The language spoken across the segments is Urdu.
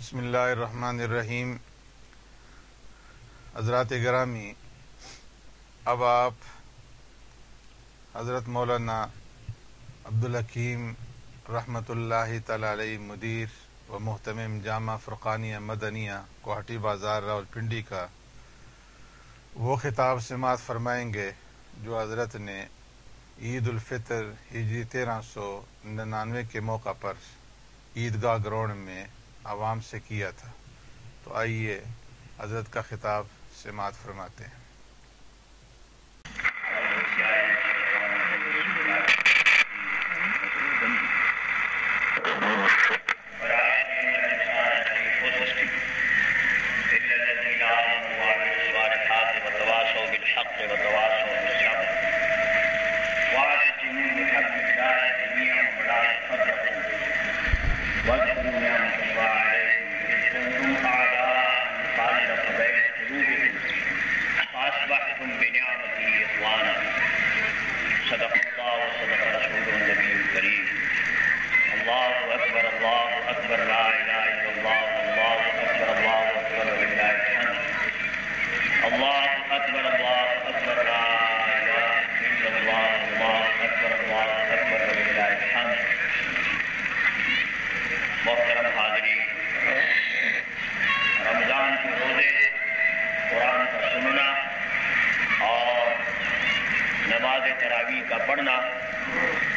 بسم اللہ الرحمن الرحیم۔ حضرات گرامی، اب آپ حضرت مولانا عبدالحکیم رحمۃ اللہ تعالی علیہ مدیر و محتمم جامعہ فرقانیہ مدنیہ کوہٹی بازار راولپنڈی کا وہ خطاب سماعت فرمائیں گے جو حضرت نے عید الفطر ہجری 1399 کے موقع پر عیدگاہ گراؤنڈ میں عوام سے کیا تھا۔ تو آئیے حضرت کا خطاب سماعت فرماتے ہیں۔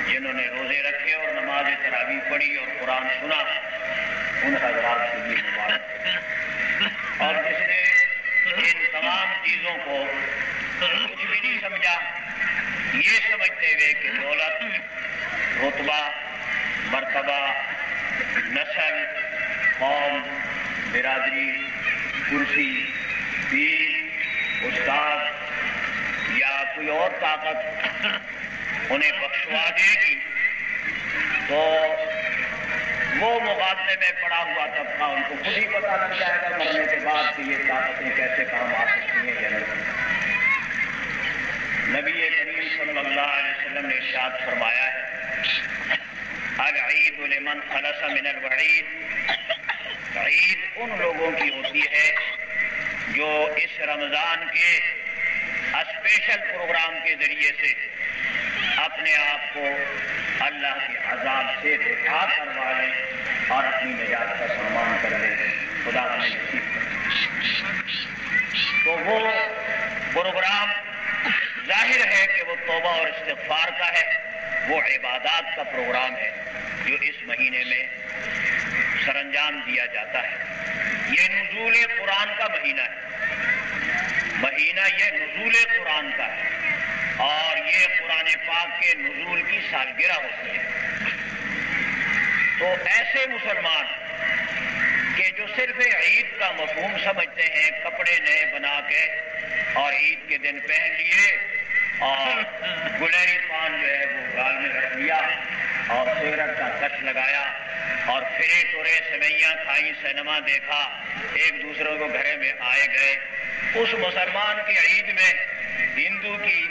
جنہوں نے روزے رکھے اور نماز تراویح پڑھی اور قرآن سنا، ان حضرات کے لیے مبارک۔ اور جس نے ان تمام چیزوں کو کچھ بھی نہیں سمجھا، یہ سمجھتے ہوئے کہ دولت، رتبہ، مرتبہ، نسل، قوم، برادری، کرسی، پیر، استاد یا کوئی اور طاقت انہیں بخشوا دے گی، تو وہ مقابلے میں پڑا ہوا طبقہ ان کو خود ہی پتہ لگ جائے گا مرنے کے بعد کہ یہ طاقتیں کیسے کام آ سکتی ہیں یا نہیں۔ نبی کریم صلی اللہ علیہ وسلم نے ارشاد فرمایا ہے، العید لمن خلص من الوعید، عید ان لوگوں کی ہوتی ہے جو اس رمضان کے اسپیشل پروگرام کے ذریعے سے اپنے آپ کو اللہ کے عذاب سے رہا کروا لیں اور اپنی نجات کا سامان کر لیں۔ خدا ہمیں نصیب کرے۔ تو وہ پروگرام ظاہر ہے کہ وہ توبہ اور استغفار کا ہے، وہ عبادات کا پروگرام ہے جو اس مہینے میں سر انجام دیا جاتا ہے۔ یہ نزول قرآن کا مہینہ ہے، مہینہ یہ نزول قرآن کا ہے، اور یہ قرآن پاک کے نزول کی سالگرہ ہوتی ہے۔ تو ایسے مسلمان کہ جو صرف عید کا مفہوم سمجھتے ہیں، کپڑے نئے بنا کے اور عید کے دن پہن لیے اور گلہری پان جو ہے وہ گال میں رکھ لیا اور سگریٹ کا کش لگایا اور پھرے ٹورے سوئیاں کھائی، سینما دیکھا، ایک دوسرے کو گھرے میں آئے گئے، اس مسلمان کی عید میں ہندو کی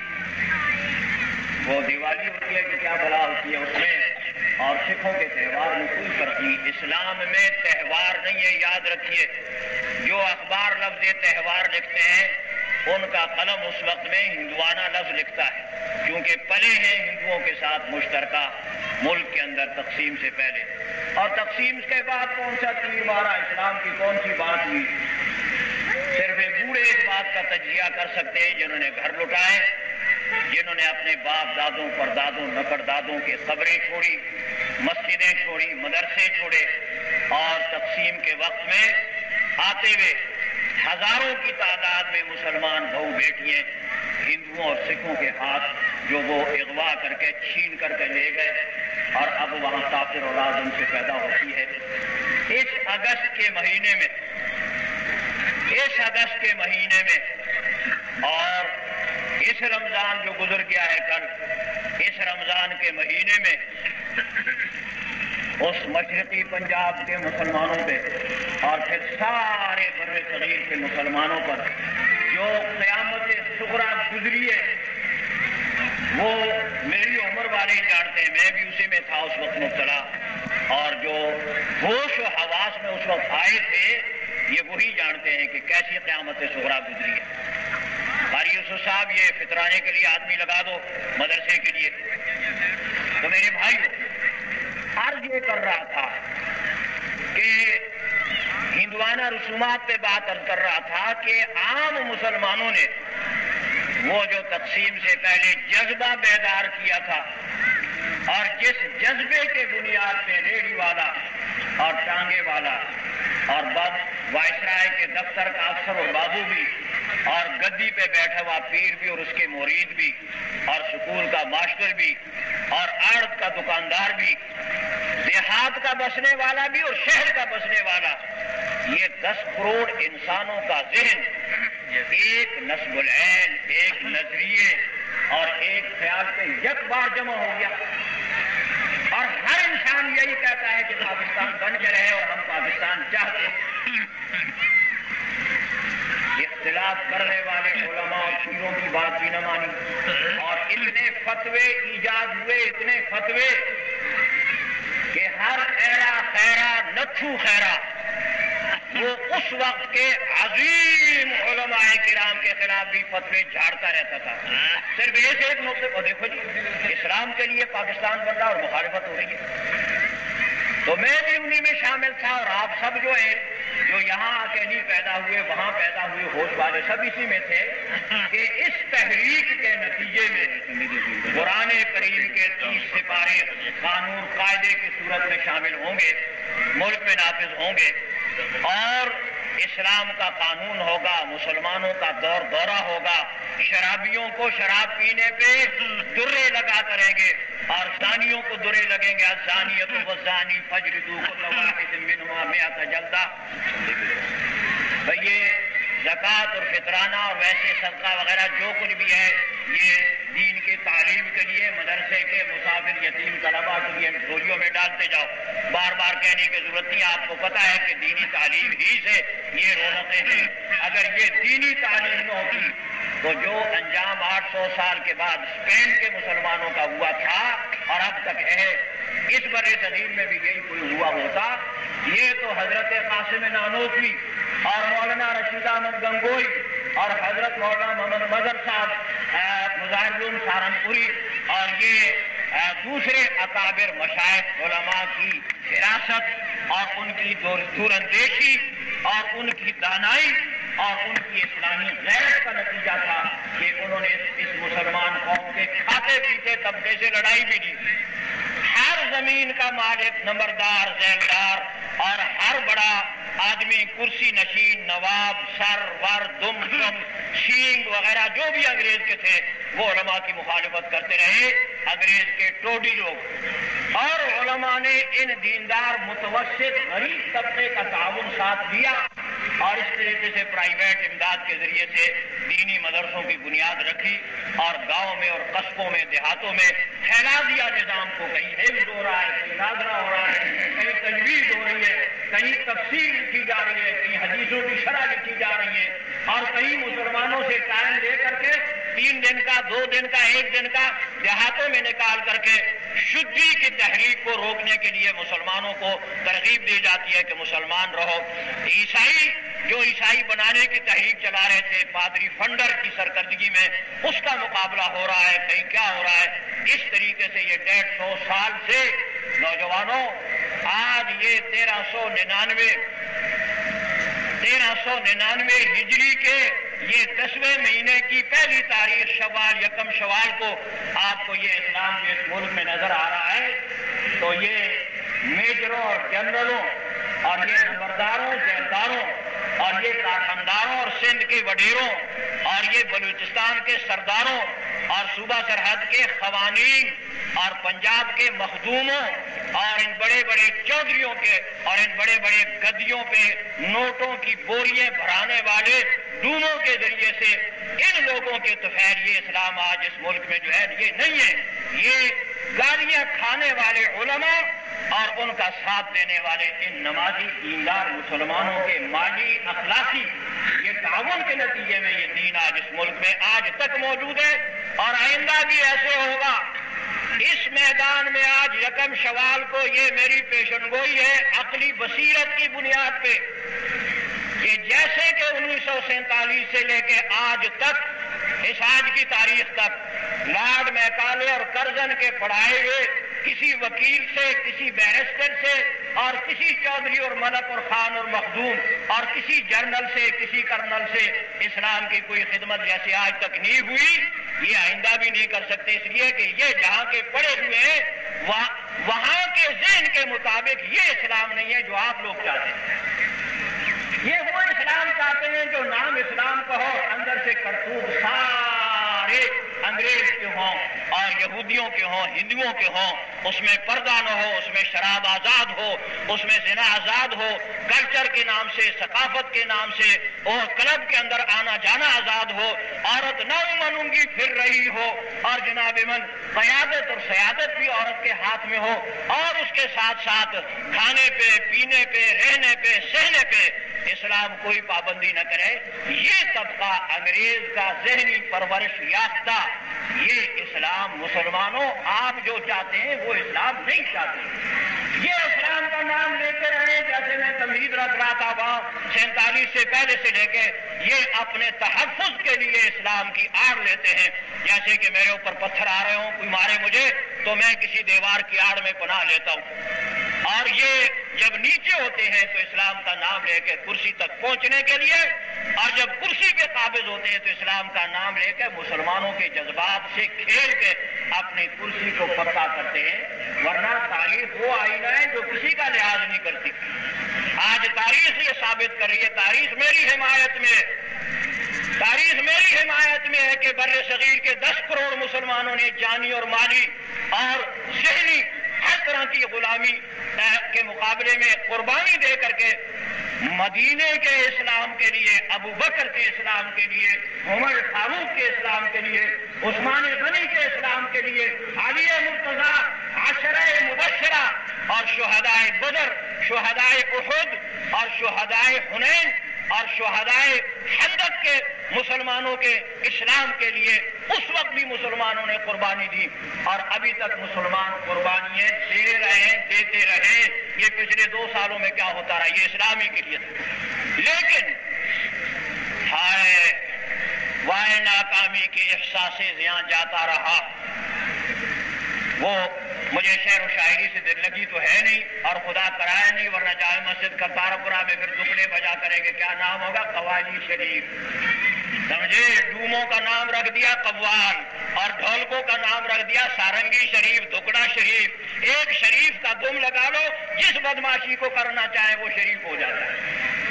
وہ دیوالی ہوتی ہے کہ کیا بلا ہوتی ہے اس میں، اور سکھوں کے تہوار میں کوئی فرق نہیں۔ اسلام میں تہوار نہیں ہے، یاد رکھیے۔ جو اخبار لفظ تہوار لکھتے ہیں ان کا قلم اس وقت میں ہندوانہ لفظ لکھتا ہے، کیونکہ پلے ہیں ہندوؤں کے ساتھ مشترکہ ملک کے اندر تقسیم سے پہلے، اور تقسیم کے بعد کون سا تیر مارا، اسلام کی کون سی بات ہوئی۔ صرف بوڑھے اس بات کا تجزیہ کر سکتے ہیں جنہوں نے گھر لٹائے، جنہوں نے اپنے باپ دادوں پردادوں نکڑ دادوں کے قبریں چھوڑی، مسجدیں چھوڑی، مدرسے چھوڑے، اور تقسیم کے وقت میں آتے ہوئے ہزاروں کی تعداد میں مسلمان بہو بیٹیاں ہندوؤں اور سکھوں کے ہاتھ جو وہ اغوا کر کے چھین کر کے لے گئے، اور اب وہاں کافر اولاد ان سے پیدا ہوتی ہے۔ اس اگست کے مہینے میں اور اس رمضان جو گزر گیا ہے کل، اس رمضان کے مہینے میں اس مشرقی پنجاب کے مسلمانوں پہ اور پھر سارے بر صغیر کے مسلمانوں پر جو قیامت صغریٰ گزری ہے، وہ میری عمر والے جانتے ہیں، میں بھی اسی میں تھا اس وقت مبتلا، اور جو ہوش و حواس میں اس وقت آئے تھے یہ وہی جانتے ہیں کہ کیسی قیامت صغریٰ گزری ہے۔ قاری یوسف صاحب یہ فطرانے کے لیے آدمی لگا دو مدرسے کے لیے۔ تو میرے بھائیو عرض یہ کر رہا تھا کہ ہندوانہ رسومات پہ بات کر رہا تھا کہ عام مسلمانوں نے وہ جو تقسیم سے پہلے جذبہ بیدار کیا تھا اور جس جذبے کے بنیاد پہ ریڑھی والا اور ٹانگے والا اور بعد وائسرائے کے دفتر کا افسر اور بابو بھی اور گدی پہ بیٹھا ہوا پیر بھی اور اس کے مرید بھی اور سکول کا ماسٹر بھی اور آڑت کا دکاندار بھی، دیہات کا بسنے والا بھی اور شہر کا بسنے والا، یہ 10 کروڑ انسانوں کا ذہن ایک نصب العین، ایک نظریے اور ایک خیال پہ یک بار جمع ہو گیا، اور ہر انسان یہی کہتا ہے کہ پاکستان بن کے رہے اور ہم پاکستان چاہتے ہیں۔ اختلاف کرنے والے علماء اور پیروں کی بات بھی نہ مانی، اور اتنے فتوے ایجاد ہوئے، اتنے فتوے کہ ہر ایرا خیرا نتھو خیرا وہ اس وقت کے عظیم علماء کرام کے خلاف بھی فتوے جھاڑتا رہتا تھا، صرف ایسے ایک نقطے کو دیکھو جی، اسلام کے لیے پاکستان بن رہا اور مخالفت ہو رہی ہے۔ تو میں بھی انہی میں شامل تھا، اور آپ سب جو ہیں جو یہاں آ کے نہیں پیدا ہوئے وہاں پیدا ہوئے ہوش والے سب اسی میں تھے کہ اس تحریک کے نتیجے میں قرآن کریم کے 30 سپارے قانون قاعدے کی صورت میں شامل ہوں گے، ملک میں نافذ ہوں گے، اور اسلام کا قانون ہوگا، مسلمانوں کا دور دورہ ہوگا، شرابیوں کو شراب پینے پہ درے لگا کریں گے اور زانیوں کو درے لگیں گے، الزانیۃ والزانی فاجلدوا کل واحد منہما 100 جلدہ۔ یہ زکوٰۃ اور فطرانہ اور ویسے صدقہ وغیرہ جو کچھ بھی ہے یہ دین کی تعلیم کے لیے مدرسے کے مسافر یتیم طلباء کے لیے جھولیوں میں ڈالتے جاؤ، بار بار کہنے کی ضرورت نہیں، آپ کو پتہ ہے کہ دینی تعلیم ہی سے یہ رونقیں ہیں۔ اگر یہ دینی تعلیم نہ ہوتی تو جو انجام 800 سال کے بعد اسپین کے مسلمانوں کا ہوا تھا اور اب تک ہے، اس برِ صغیر میں بھی یہی کوئی ہوا ہوتا، یہ تو حضرت قاسم نانوتوی اور مولانا رشید احمد گنگوئی اور حضرت مولانا محمد مظہر صاحب مظاہر علوم سہارنپوری اور یہ دوسرے اکابر مشائخ علماء کی فراست اور ان کی دور اندیشی اور ان کی دانائی اور ان کی اسلامی غیرت کا نتیجہ تھا کہ انہوں نے اس مسلمان قوم کے کھاتے پیتے طبقے سے لڑائی بھی دی۔ ہر زمین کا مالک، نمبردار، ذیلدار اور ہر بڑا آدمی، کرسی نشین، نواب، سر ور، دم شینگ وغیرہ جو بھی انگریز کے تھے وہ علماء کی مخالفت کرتے رہے، انگریز کے ٹوڈی لوگ، اور علماء نے ان دیندار متوسط غریب طبقے کا تعاون ساتھ دیا اور اس طریقے سے پرائیویٹ امداد کے ذریعے سے دینی مدرسوں کی بنیاد رکھی اور گاؤں میں اور قصبوں میں دیہاتوں میں پھیلا دیا نظام کو، کہیں حفظ ہو رہا ہے، کہیں ناظرہ ہو رہا ہے، کہیں تجوید ہو رہی ہے، کہیں تفسیر لکھی جا رہی ہے، کہیں حدیثوں کی شرح لکھی جا رہی ہے، اور کہیں مسلمانوں سے ٹائم لے کر کے 3 دن کا، 2 دن کا، 1 دن کا دیہاتوں میں نکال کر کے شدی کی تحریک کو روکنے کے لیے مسلمانوں کو ترغیب دی جاتی ہے کہ مسلمان رہو۔ عیسائی جو عیسائی بنانے کی تحریک چلا رہے تھے پادری فنڈر کی سرکردگی میں، اس کا مقابلہ ہو رہا ہے، کہیں کیا ہو رہا ہے۔ اس طریقے سے یہ 150 سال سے نوجوانوں آج یہ 1399 ہجری کے یہ 10ویں مہینے کی پہلی تاریخ شوال، 1 شوال کو آپ کو یہ اسلام جو اس ملک میں نظر آ رہا ہے، تو یہ میجروں اور جنرلوں اور یہ نمبرداروں، ذیلداروں اور یہ کارخانداروں اور سندھ کے وڈیروں اور یہ بلوچستان کے سرداروں اور صوبہ سرحد کے قوانین اور پنجاب کے مخدوموں اور ان بڑے بڑے چودھریوں کے اور ان بڑے بڑے گدیوں پہ نوٹوں کی بوریاں بھرانے والے ڈوموں کے ذریعے سے ان لوگوں کے تو خیر یہ اسلام آج اس ملک میں جو ہے یہ نہیں ہے، یہ گالیاں کھانے والے علماء اور ان کا ساتھ دینے والے ان نمازی دیندار مسلمانوں کے مالی اخلاقی یہ تعاون کے نتیجے میں یہ دین آج اس ملک میں آج تک موجود ہے اور آئندہ بھی ایسے ہوگا۔ اس میدان میں آج یکم شوال کو یہ میری پیشن گوئی ہے عقلی بصیرت کی بنیاد پہ کہ جیسے کہ 1947 سے لے کے آج تک اس آج کی تاریخ تک لارڈ میکالے اور کرزن کے پڑھائے ہوئے کسی وکیل سے، کسی بیرسٹر سے اور کسی چودھری اور ملک اور خان اور مخدوم اور کسی جرنل سے، کسی کرنل سے اسلام کی کوئی خدمت جیسے آج تک نہیں ہوئی، یہ آئندہ بھی نہیں کر سکتے، اس لیے کہ یہ جہاں کے پڑھے ہوئے ہیں وہاں کے ذہن کے مطابق یہ اسلام نہیں ہے جو آپ لوگ چاہتے ہیں۔ یہ وہ اسلام چاہتے ہیں جو نام اسلام کا ہو، اندر سے کرتوت سارے انگریز کے ہوں اور یہودیوں کے ہوں، ہندوؤں کے ہوں، اس میں پردہ نہ ہو، اس میں شراب آزاد ہو، اس میں زنا آزاد ہو، کلچر کے نام سے، ثقافت کے نام سے اور کلب کے اندر آنا جانا آزاد ہو، عورت نہ منونگی پھر رہی ہو اور جناب من قیادت اور سیادت بھی عورت کے ہاتھ میں ہو، اور اس کے ساتھ ساتھ کھانے پہ، پینے پہ، رہنے پہ، سہنے پہ اسلام کوئی پابندی نہ کرے۔ یہ طبقہ انگریز کا ذہنی پرورش یافتہ یہ اسلام مسلمانوں آپ جو چاہتے ہیں وہ اسلام نہیں چاہتے۔ یہ اسلام کا نام لیتے رہے، جیسے میں تمہید رکھ رہا تھا وہاں 47 سے پہلے سے لے کے، یہ اپنے تحفظ کے لیے اسلام کی آڑ لیتے ہیں، جیسے کہ میرے اوپر پتھر آ رہے ہوں، کوئی مارے مجھے تو میں کسی دیوار کی آڑ میں پناہ لیتا ہوں، اور یہ جب نیچے ہوتے ہیں تو اسلام کا نام لے کے کرسی تک پہنچنے کے لیے، اور جب کرسی پہ قابض ہوتے ہیں تو اسلام کا نام لے کے مسلمانوں کے جذبات سے کھیل کے اپنی کرسی کو پکا کرتے ہیں۔ ورنہ تاریخ وہ آئینہ ہے جو کسی کا لحاظ نہیں کرتی۔ آج تاریخ یہ ثابت کر رہی ہے، تاریخ میری حمایت میں ہے، تاریخ میری حمایت میں ہے کہ بر صغیر کے 10 کروڑ مسلمانوں نے جانی اور مالی اور ذہنی ہر طرح کی غلامی کے مقابلے میں قربانی دے کر کے مدینے کے اسلام کے لیے، ابو بکر کے اسلام کے لیے، عمر فاروق کے اسلام کے لیے، عثمان غنی کے اسلام کے لیے، علی مرتضیٰ، عشرہ مبشرہ اور شہدائے بدر، شہدائے احد اور شہدائے حنین اور شہدائے خندق کے مسلمانوں کے اسلام کے لیے اس وقت بھی مسلمانوں نے قربانی دی، اور ابھی تک مسلمان قربانیاں دے رہے، دیتے رہے۔ یہ پچھلے 2 سالوں میں کیا ہوتا رہا، یہ اسلامی کے لیے تھا۔ لیکن ہائے وائے ناکامی کے احساس زیاں جاتا رہا۔ وہ مجھے شعر و شاعری سے دل لگی تو ہے نہیں، اور خدا کرائے نہیں، ورنہ جامع مسجد کرتارپورہ میں پھر دکڑے بجا کریں گے، کیا نام ہوگا؟ قوالی شریف، سمجھے؟ ڈوموں کا نام رکھ دیا قوال، اور ڈھولکوں کا نام رکھ دیا سارنگی شریف، دکڑا شریف۔ ایک شریف کا دم لگا لو، جس بدماشی کو کرنا چاہے وہ شریف ہو جاتا ہے۔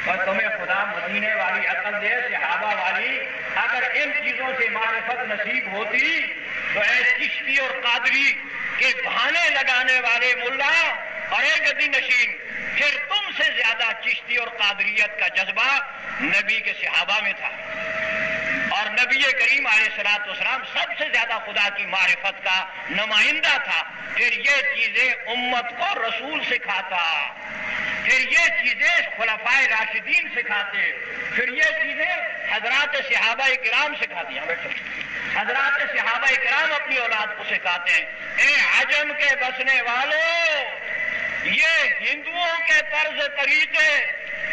اور تمہیں خدا مدینے والی عقل دے، صحابہ والی، اگر ان چیزوں سے معرفت نصیب ہوتی تو اے چشتی اور قادری کے بہانے لگانے والے ملا اور اے گدی نشین، پھر تم سے زیادہ چشتی اور قادریت کا جذبہ نبی کے صحابہ میں تھا، اور نبی کریم علیہ الصلوۃ والسلام سب سے زیادہ خدا کی معرفت کا نمائندہ تھا۔ پھر یہ چیزیں امت کو رسول سکھاتا، پھر یہ چیزیں خلفائے راشدین سکھاتے، پھر یہ چیزیں حضرات صحابہ کرام سکھاتی ہیں۔ حضرات صحابہ کرام اپنی اولاد کو سکھاتے ہیں، اے عجم کے بسنے والوں، یہ ہندوؤں کے طرز طریقے،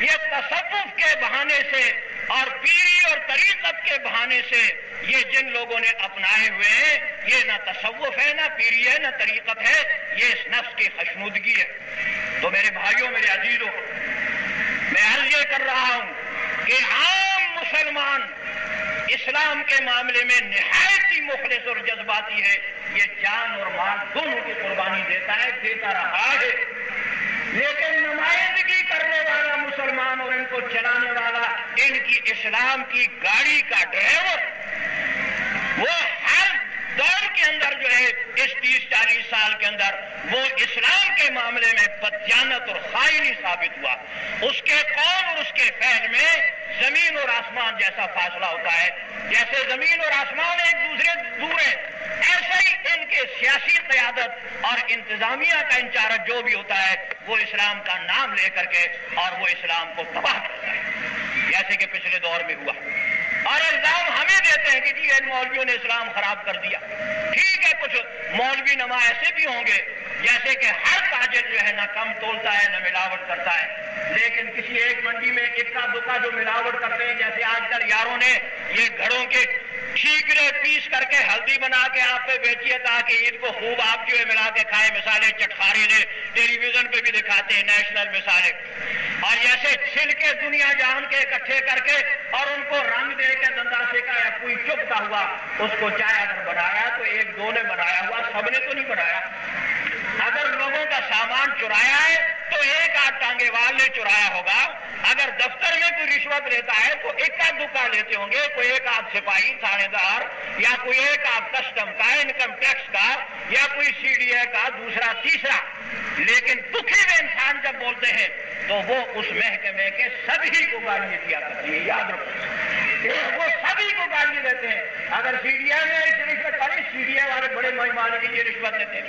یہ تصوف کے بہانے سے اور پیری اور طریقت کے بہانے سے یہ جن لوگوں نے اپنائے ہوئے ہیں، یہ نہ تصوف ہے، نہ پیری ہے، نہ طریقت ہے، یہ اس نفس کی خشنودگی ہے۔ تو میرے بھائیوں، میرے عزیزوں، میں عرض یہ کر رہا ہوں کہ عام مسلمان اسلام کے معاملے میں نہایت ہی مخلص اور جذباتی ہے، یہ جان اور مال دونوں کی قربانی دیتا ہے، دیتا رہا ہے، لیکن نمائندگی کرنے والا مسلمان اور ان کو چلانے والا، ان کی اسلام کی گاڑی کا ڈرائیور، وہ ہر دور کے اندر جو ہے اس 30-40 سال کے اندر وہ اسلام کے معاملے میں بددیانت اور خائنی ثابت ہوا۔ اس کے قول اور اس کے فعل میں زمین اور آسمان جیسا فاصلہ ہوتا ہے، جیسے زمین اور آسمان ایک دوسرے دور ہیں، ایسے ہی ان کے سیاسی قیادت اور انتظامیہ کا انچارج جو بھی ہوتا ہے وہ اسلام کا نام لے کر کے اور وہ اسلام کو تباہ کرتا ہے، جیسے کہ پچھلے دور میں ہوا۔ اور الزام ہمیں دیتے ہیں کہ جی ان مولویوں نے اسلام خراب کر دیا. ٹھیک ہے، کچھ مولوی نما ایسے بھی ہوں گے جیسے کہ ہر تاجر جو ہے نہ کم تولتا ہے نہ ملاوٹ کرتا ہے، لیکن کسی ایک منڈی میں اکا دکا جو ملاوٹ کرتے ہیں، جیسے آج کل یاروں نے یہ گھڑوں کے ٹھیکرے پیس کر کے ہلدی بنا کے آپ پہ بیچیے تاکہ عید کو خوب آپ جو ہے ملا کے کھائے، مثالیں چٹخارے نے ٹیلی ویژن پہ بھی دکھاتے ہیں نیشنل مثالیں، اور جیسے چھلکے دنیا جہان کے اکٹھے کر کے اور ان کو رنگ دے کے دنداسے کا یا کوئی چپتا ہوا اس کو چائے اگر بنایا تو ایک دو نے بنایا ہوا، سب نے تو نہیں بنایا. اگر لوگوں کا سامان چرایا ہے تو ایک آدھ ٹانگے وال نے چرایا ہوگا. اگر دفتر میں کوئی رشوت لیتا ہے تو اکا دکا لیتے ہوں گے، کوئی ایک آدھ سپاہی تھانے دار یا کوئی ایک آدھ کسٹم کا، انکم ٹیکس کا، یا کوئی سی ڈی اے کا، دوسرا تیسرا. لیکن دکھی ہوئے انسان جب بولتے ہیں تو وہ اس محکمے کے سبھی کو گالیاں دیا کرتے ہیں. یاد رکھو، وہ سبھی کو گالیاں دیتے ہیں. اگر سی ڈی اے میں اس رشوت والے سی ڈی اے والے بڑے مہمان کی یہ رشوت لیتے ہیں.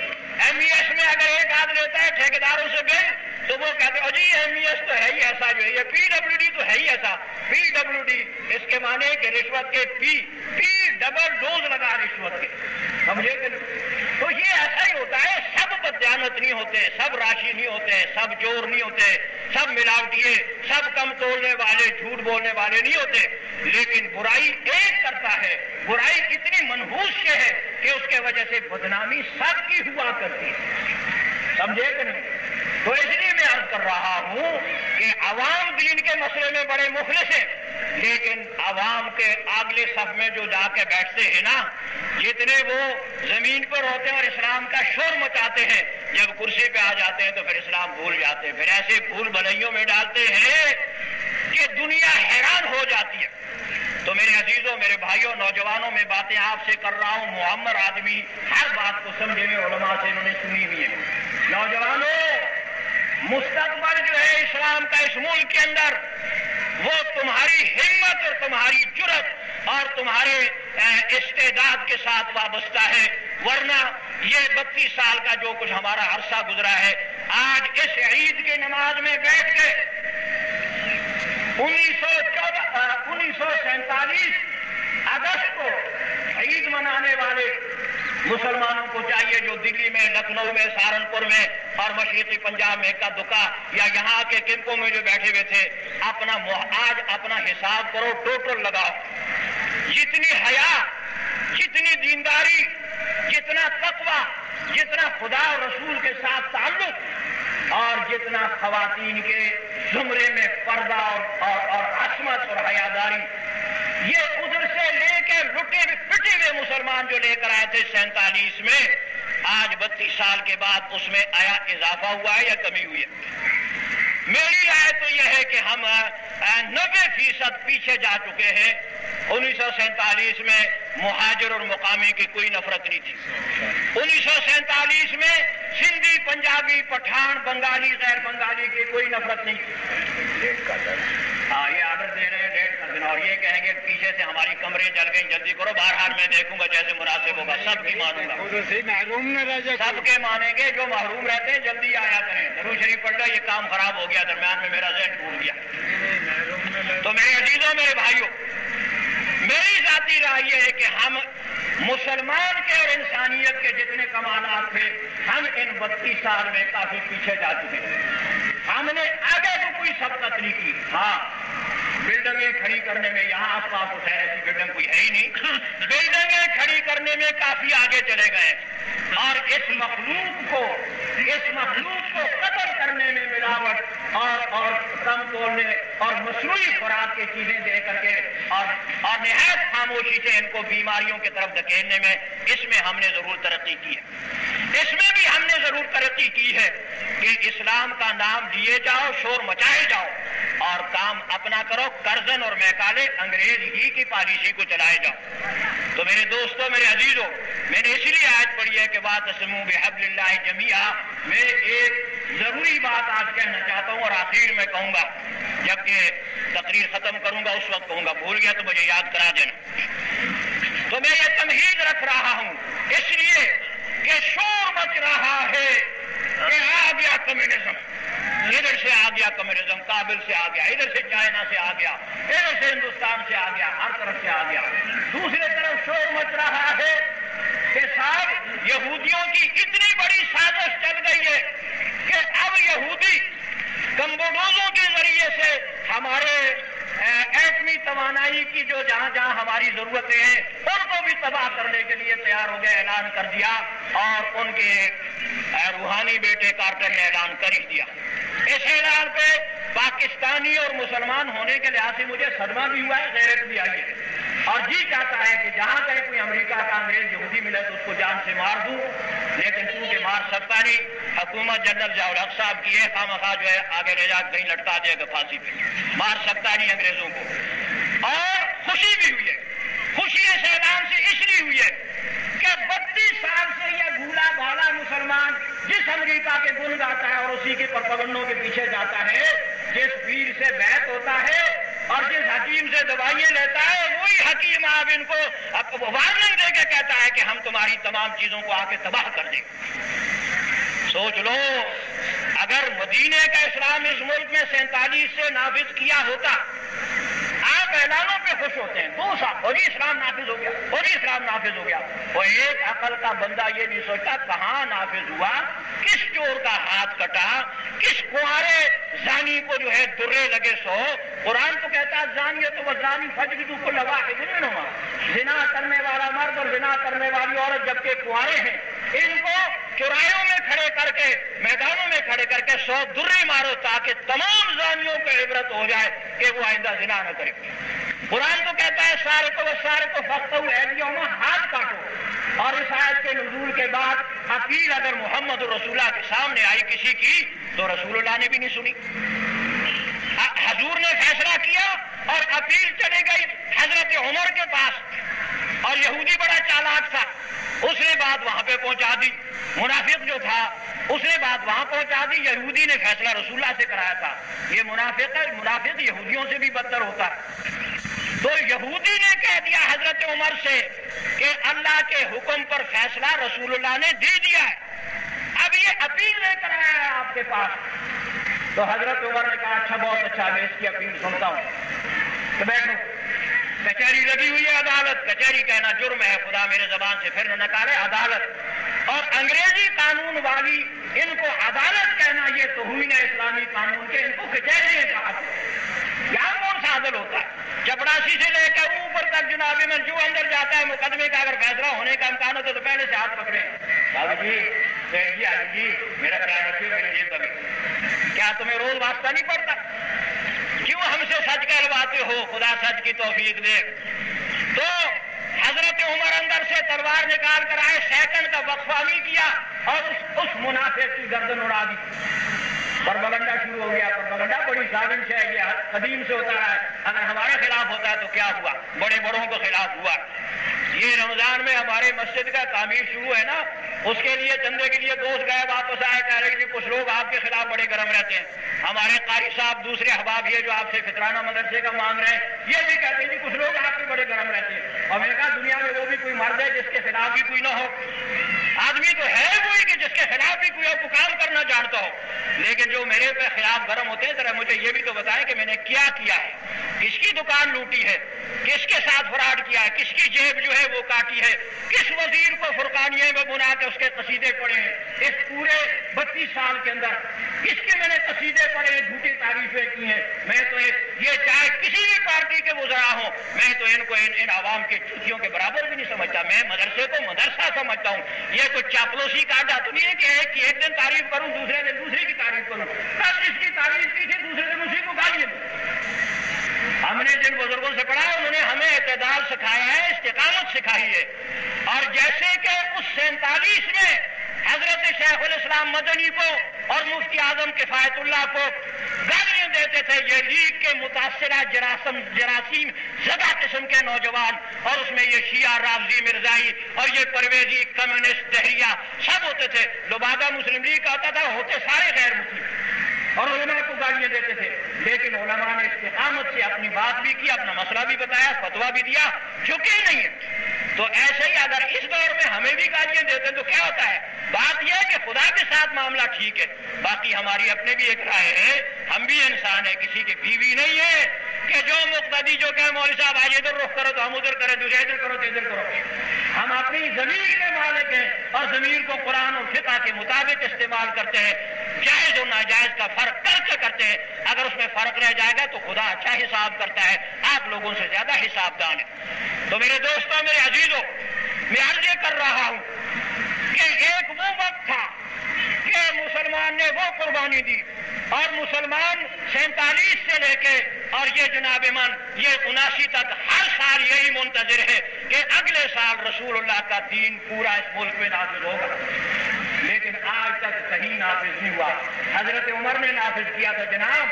ایم ای ایس میں اگر ایک آدھ لیتا ہے ٹھیکیداروں سے بل تو وہ کہتے ہیں جی ایم ای ایس تو ہے ہی ایسا، جو ہے یہ پی ڈبلو ڈی تو ہے ہی ایسا. پی ڈبلو ڈی اس کے معنی کہ رشوت کے پی ڈبل ڈوز لگا رشوت کے، سمجھے کہ تو یہ ایسا ہی ہوتا ہے. سب بددیانت نہیں ہوتے، سب راشی نہیں ہوتے، سب چور نہیں ہوتے، سب ملاوٹیے، سب کم تولنے والے، جھوٹ بولنے والے نہیں ہوتے. لیکن برائی ایک کرتا ہے، برائی اتنی منحوس سے ہے کہ اس کے وجہ سے بدنامی سب کی ہوا کرتی ہے، سمجھے کہ نہیں. تو اس لیے میں عرض کر رہا ہوں کہ عوام دین کے مسئلے میں بڑے مخلص ہیں، لیکن عوام کے اگلے صف میں جو جا کے بیٹھتے ہیں نا، جتنے وہ زمین پر ہوتے ہیں اور اسلام کا شور مچاتے ہیں، جب کرسی پہ آ جاتے ہیں تو پھر اسلام بھول جاتے ہیں، پھر ایسے بھول بھلائیوں میں ڈالتے ہیں کہ دنیا حیران ہو جاتی ہے. تو میرے عزیزوں، میرے بھائیوں، نوجوانوں، میں باتیں آپ سے کر رہا ہوں. معمر آدمی ہر بات کو سمجھے ہوئے علماء سے انہوں نے سنی ہوئی ہے. نوجوانوں، مستقبل جو ہے اسلام کا اس ملک کے اندر، وہ تمہاری ہمت اور تمہاری جرت اور تمہارے استعداد کے ساتھ وابستہ ہے. ورنہ یہ 32 سال کا جو کچھ ہمارا عرصہ گزرا ہے، آج اس عید کی نماز میں بیٹھ کے 1947 اگست کو عید منانے والے مسلمانوں کو چاہیے جو دلی میں، لکھنؤ میں، سہارنپور میں اور مشرقی پنجاب میں اکا دکا یا یہاں کے کیمپوں میں جو بیٹھے ہوئے تھے، آج اپنا حساب کرو، ٹوٹل لگاؤ. جتنی حیا، جتنی دینداری، جتنا تقویٰ، جتنا خدا اور رسول کے ساتھ تعلق اور جتنا خواتین کے زمرے میں پردہ اور عصمت اور حیاداری، یہ ادھر سے لے کے لٹے پٹے ہوئے مسلمان جو لے کر آئے تھے 47 میں، آج 32 سال کے بعد اس میں آیا اضافہ ہوا ہے یا کمی ہوئی ہے؟ میری رائے تو یہ ہے کہ ہم 90% پیچھے جا چکے ہیں. 1947 میں مہاجر اور مقامی کی کوئی نفرت نہیں تھی. 1947 میں سندھی، پنجابی، پٹھان، بنگالی، غیر بنگالی کی کوئی نفرت نہیں تھی. ہاں، یہ آرڈر دے رہے ہیں ڈیٹ کر دینا، اور یہ کہیں گے پیچھے سے ہماری کمریں جل گئی، جلدی کرو. بہرحال میں دیکھوں گا جیسے مناسب ہوگا، سب کی مانوں گا، سب کے مانیں گے. جو محروم رہتے ہیں جلدی آیا کریں. درود شریف پڑھ لو، یہ کام خراب ہو گیا، درمیان میں میرا ذہن ٹوٹ گیا. تو میرے عزیزوں، میرے بھائیوں، میری ذاتی رائے یہ ہے کہ ہم مسلمان کے اور انسانیت کے جتنے کمالات تھے، ہم ان 32 سال میں کافی پیچھے جا چکے ہیں. ہم نے آگے تو کوئی سبقت نہیں کی. ہاں، بلڈنگیں کھڑی کرنے میں یہاں آس پاس تو ایسی بلڈنگ کوئی ہے ہی نہیں. بلڈنگیں کھڑی کرنے میں کافی آگے چلے گئے، اور اس مخلوق کو قتل کرنے میں ملاوٹ اور کم تولنے اور مصنوعی خوراک کی چیزیں دے کر کے اور نہایت خاموشی سے ان کو بیماریوں کی طرف دھکیلنے میں، اس میں ہم نے ضرور ترقی کی ہے. اس میں بھی ہم نے ضرور ترقی کی ہے کہ اسلام کا نام لیے جاؤ، شور مچائے جاؤ اور کام اپنا کرو. کرزن اور میکالے انگریز ہی کی پالیسی کو چلائے جاؤ. تو میرے دوستوں، میرے عزیزوں، میں نے اسی لیے آیت پڑھی ہے کہ وَاعْتَصِمُوا بِحَبْلِ اللَّهِ جَمِيعًا. میں ایک ضروری بات آج کہنا چاہتا ہوں اور آخر میں کہوں گا، جبکہ تقریر ختم کروں گا اس وقت کہوں گا، بھول گیا تو مجھے یاد کرا دینا. تو میں یہ تمہید رکھ رہا ہوں اس لیے کہ شور مچ رہا ہے کہ آ گیا کمیونزم، ادھر سے آ گیا کمیونزم، کابل سے آ گیا، ادھر سے چائنا سے آ گیا، ادھر سے ہندوستان سے آ گیا، ہر طرف سے آ گیا. دوسری طرف شور مچ رہا ہے کہ صاحب یہودیوں کی اتنی بڑی سازش چل گئی ہے کہ اب یہودی کمبوڈوزوں کے ذریعے سے ہمارے ایٹمی توانائی کی جو جہاں جہاں ہماری ضرورتیں ہیں ان کو بھی تباہ کرنے کے لیے تیار ہو گئے. اعلان کر دیا اور ان کے روحانی بیٹے کارٹر نے اعلان کر ہی دیا. اس اعلان پہ پاکستانی اور مسلمان ہونے کے لحاظ سے مجھے صدمہ بھی ہوا ہے, غیرت بھی آئی ہے اور جی چاہتا ہے کہ جہاں کہیں کوئی امریکہ کا انگریز یہودی ملے تو اس کو جان سے مار دوں, لیکن چونکہ مار سکتا نہیں. حکومت جنرل ضیاء الحق صاحب کی ہے, خواہ جو ہے آگے لے جا کہیں لٹکا دے گا پھانسی پہ, مار سکتا نہیں انگریزوں کو. اور خوشی بھی ہوئی ہے. خوشی اس اعلان سے اس لیے ہوئی ہے کہ 32 سال سے یہ بھولا بھالا مسلمان جس امریکہ کے گن گاتا ہے اور اسی کے پروپیگنڈوں کے پیچھے جاتا ہے, جس پیر سے بیعت ہوتا ہے اور جس حکیم سے دوائیں لیتا ہے, وہی حکیم آپ ان کو وارننگ دے کے کہتا ہے کہ ہم تمہاری تمام چیزوں کو آ کے تباہ کر دیں. سوچ لو اگر مدینے کا اسلام اس ملک میں 47 سے نافذ کیا ہوتا. آپ اعلانوں پہ خوش ہوتے ہیں 2 سال فوری اسلام نافذ ہو گیا, فوری اسلام نافذ ہو گیا. وہ ایک عقل کا بندہ یہ نہیں سوچتا کہاں نافذ ہوا, کس چور کا ہاتھ کٹا, کس کنوارے زانی کو جو ہے درے لگے 100. قرآن تو کہتا ہے زانیہ تو وزانی فجلدوا کل واحد منہما, زنا کرنے والا مرد اور زنا کرنے والی عورت جبکہ کنوارے ہیں ان کو چوراہوں میں کھڑے کر کے, میدانوں میں کھڑے کر کے 100 درے مارو تاکہ تمام زانیوں کو عبرت ہو جائے کہ وہ آئندہ زنا نہ کرے. قرآن تو کہتا ہے سارق و سارق فاقطعوا ایدیہما, ہاتھ کاٹو. اور اس آیت کے نزول کے بعد اپیل اگر محمد رسول اللہ کے سامنے آئی کسی کی تو رسول اللہ نے بھی نہیں سنی. حضور نے فیصلہ کیا اور اپیل چلے گئی حضرت عمر کے پاس اور یہودی بڑا چالاک تھا, اس نے بات وہاں پہ پہنچا دی. منافق جو تھا اس نے بات وہاں پہنچا دی. یہودی نے فیصلہ رسول اللہ سے کرایا تھا. یہ منافق یہودیوں سے بھی بدتر ہوتا. تو یہودی نے کہہ دیا حضرت عمر سے کہ اللہ کے حکم پر فیصلہ رسول اللہ نے دے دیا ہے, اب یہ اپیل لے کر آیا ہے آپ کے پاس. تو حضرت عمر نے کہا اچھا, بہت اچھا, میں اس کی اپیل سنتا ہوں. تو بیٹھو, کچہری لگی ہوئی ہے عدالت. کچہری کہنا جرم ہے, خدا میرے زبان سے پھر نہ نکالے. عدالت اور انگریزی قانون والی ان کو عدالت کہنا یہ توہین ہے اسلامی قانون کے, ان کو کچہری کہا. یہاں کون سا عدل ہوتا ہے؟ چپڑاسی سے لے کے اوپر تک جناب میں جو اندر جاتا ہے مقدمے کا اگر فیصلہ ہونے کا امکان ہوتا تو پہلے سے ہاتھ پکڑے. بابو جی, جی علی جی, میرا خیال رکھیے, میری جیب میں کیا تمہیں روز واسطہ نہیں پڑتا؟ کیوں ہم سے سچ کہلواتے ہو؟ خدا سچ کی توفیق دے. تو حضرت عمر اندر سے تلوار نکال کر آئے, سیکنڈ کا وقفہ نہیں کیا اور اس منافق کی گردن اڑا دی. پروپیگنڈا شروع ہو گیا. پروپیگنڈا بڑی سازش ہے, یہ قدیم سے ہوتا ہے. اگر ہمارے خلاف ہوتا ہے تو کیا ہوا؟ بڑے بڑوں کے خلاف ہوا. یہ رمضان میں ہمارے مسجد کا تعمیر شروع ہے نا, اس کے لیے چندے کے لیے دوست گئے, واپس آئے, کہہ رہے کہ کچھ لوگ آپ کے خلاف بڑے گرم رہتے ہیں. ہمارے قاری صاحب دوسرے احباب یہ جو آپ سے فطرانہ مدرسے کا مانگ رہے ہیں یہ بھی کہتے ہیں کہ کچھ لوگ آپ کے بڑے گرم رہتے ہیں. اور میں نے کہا دنیا میں وہ بھی کوئی مرد ہے جس کے خلاف بھی کوئی نہ ہو. آدمی تو ہے وہی کہ جس کے خلاف بھی کوئی اور کام کرنا جانتا ہو, لیکن جو میرے پہ خلاف گرم ہوتے ہیں ذرا مجھے یہ بھی تو بتائیں کہ میں نے کیا کیا ہے, کس کی دکان لوٹی ہے, کس کے ساتھ فراڈ کیا ہے, کس کی جیب جو ہے وہ کاٹی ہے, کس وزیر کو فرقانیے میں بنا کے اس کے قصیدے پڑھے ہیں اس پورے 32 سال کے اندر, کس کے میں نے قصیدے پڑھے ہیں, جھوٹی تعریفیں کی ہیں. میں تو یہ چاہے کسی بھی پارٹی کے وزراء ہوں, میں تو ان کو ان عوام کے چوتیوں کے برابر بھی نہیں سمجھتا. میں مدرسے کو مدرسہ سمجھتا ہوں. یہ کوئی چاپلوسی کا عادت تو نہیں ہے کہ ایک دن تعریف کروں دوسرے دن دوسری کی تعریف کروں. کل جس کی تعریف کی تھی دوسرے دن اسی کو گالیاں دوں. ہم نے جن بزرگوں سے پڑھا ہے انہوں نے ہمیں اعتدال سکھایا ہے, استقامت سکھائی ہے. اور جیسے کہ اس 47 میں حضرت شیخ الاسلام مدنی کو اور مفتی اعظم کفایت اللہ کو گالیاں دیتے تھے یہ لیگ کے متاثرہ جراثیم زدہ قسم کے نوجوان, اور اس میں یہ شیعہ رافضی مرزائی اور یہ پرویزی کمیونسٹ دہریہ سب ہوتے تھے. لبادہ مسلم لیگ کا ہوتا تھا, ہوتے سارے غیر مسلم, اور علماء کو گالیاں دیتے تھے. لیکن علماء نے استقامت سے اپنی بات بھی کی, اپنا مسئلہ بھی بتایا, فتویٰ بھی دیا, جھکے نہیں ہے. تو ایسے ہی اگر اس دور میں ہمیں بھی گالیاں دیتے ہیں تو کیا ہوتا ہے؟ بات یہ ہے کہ خدا کے ساتھ معاملہ ٹھیک ہے, باقی ہماری اپنے بھی ایک رائے ہے. ہم بھی انسان ہیں, کسی کی بیوی نہیں ہے کہ جو مقتدی جو کہ مولوی صاحب آج ادھر رخ کرو تو ہم ادھر کریں، دوسرے ادھر کرو تو ادھر کرو. ہم اپنی ضمیر کے مالک ہیں اور ضمیر کو قرآن اور فقہ کے مطابق استعمال کرتے ہیں، جائز و ناجائز کا فرق کر کے کرتے ہیں. اگر اس میں فرق رہ جائے گا تو خدا اچھا حساب کرتا ہے، آپ لوگوں سے زیادہ حساب دان ہے. تو میرے دوستوں، میرے عزیزوں، میں عرض یہ کر رہا ہوں کہ ایک وہ وقت تھا کہ مسلمان نے وہ قربانی دی، اور مسلمان 47 سے لے کے اور یہ جناب من یہ 79 تک ہر سال یہی منتظر ہے کہ اگلے سال رسول اللہ کا دین پورا اس ملک میں نافذ ہوگا. لیکن آج تک کہیں نافذ نہیں ہوا. حضرت عمر نے نافذ کیا تھا جناب.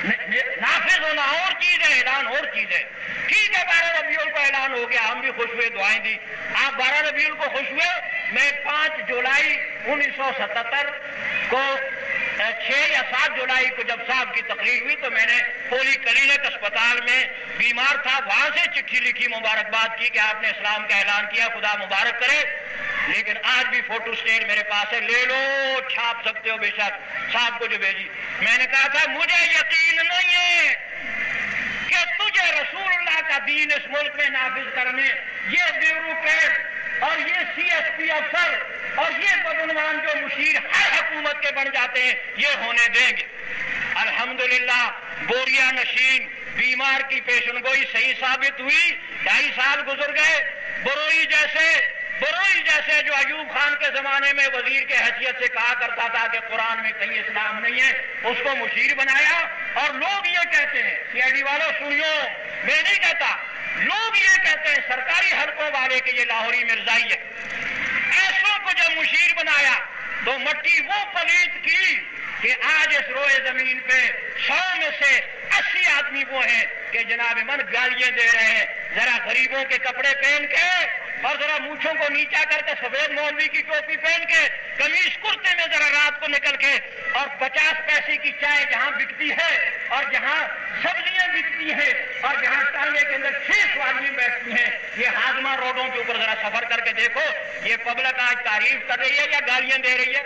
نافذ ہونا اور چیز ہے، اعلان اور چیز ہے. ٹھیک ہے، 12 ربیع الاول کو اعلان ہو گیا، ہم بھی خوش ہوئے، دعائیں دی. آپ 12 ربیع الاول کو خوش ہوئے. میں 5 جولائی 1977 کو 6 یا 7 جولائی کو جب صاحب کی تقریر ہوئی تو میں نے پولی کلینک اسپتال میں بیمار تھا، وہاں سے چٹھی لکھی، مبارکباد کی کہ آپ نے اسلام کا اعلان کیا، خدا مبارک کرے. لیکن آج بھی فوٹو اسٹیٹ میرے پاس ہے، لے لو، چھاپ سکتے ہو بے شک. صاحب کو جو بھیجی، میں نے کہا تھا مجھے یقین نہیں ہے کہ تجھے رسول اللہ کا دین اس ملک میں نافذ کرنے یہ بیوروکریٹ اور یہ CSP افسر اور یہ بدعنوان جو مشیر ہر حکومت کے بن جاتے ہیں یہ ہونے دیں گے. الحمدللہ بوریا نشین بیمار کی پیشن گوئی صحیح ثابت ہوئی. 2.5 سال گزر گئے. بروئی جیسے جو ایوب خان کے زمانے میں وزیر کے حیثیت سے کہا کرتا تھا کہ قرآن میں کہیں اسلام نہیں ہے، اس کو مشیر بنایا. اور لوگ یہ کہتے ہیں، CID والوں سنیو، میں نہیں کہتا، لوگ یہ کہتے ہیں سرکاری حلقوں والے کہ یہ لاہوری مرزائی ہے. ایسوں کو جب مشیر بنایا تو مٹی وہ پلیت کی کہ آج اس روئے زمین پہ 100 میں سے 80 آدمی وہ ہیں کہ جناب من گالیاں دے رہے ہیں. ذرا غریبوں کے کپڑے پہن کے اور ذرا مونچھوں کو نیچا کر کے سفید مولوی کی ٹوپی پہن کے قمیص کرتے میں ذرا رات کو نکل کے اور 50 پیسے کی چائے جہاں بکتی ہے اور جہاں سبزیاں بکتی ہیں اور جہاں ٹانگے کے اندر 6 سواریاں بیٹھتی ہیں، یہ ہاضمہ روڈوں کے اوپر ذرا سفر کر کے دیکھو، یہ پبلک آج تعریف کر رہی ہے یا گالیاں دے رہی ہے؟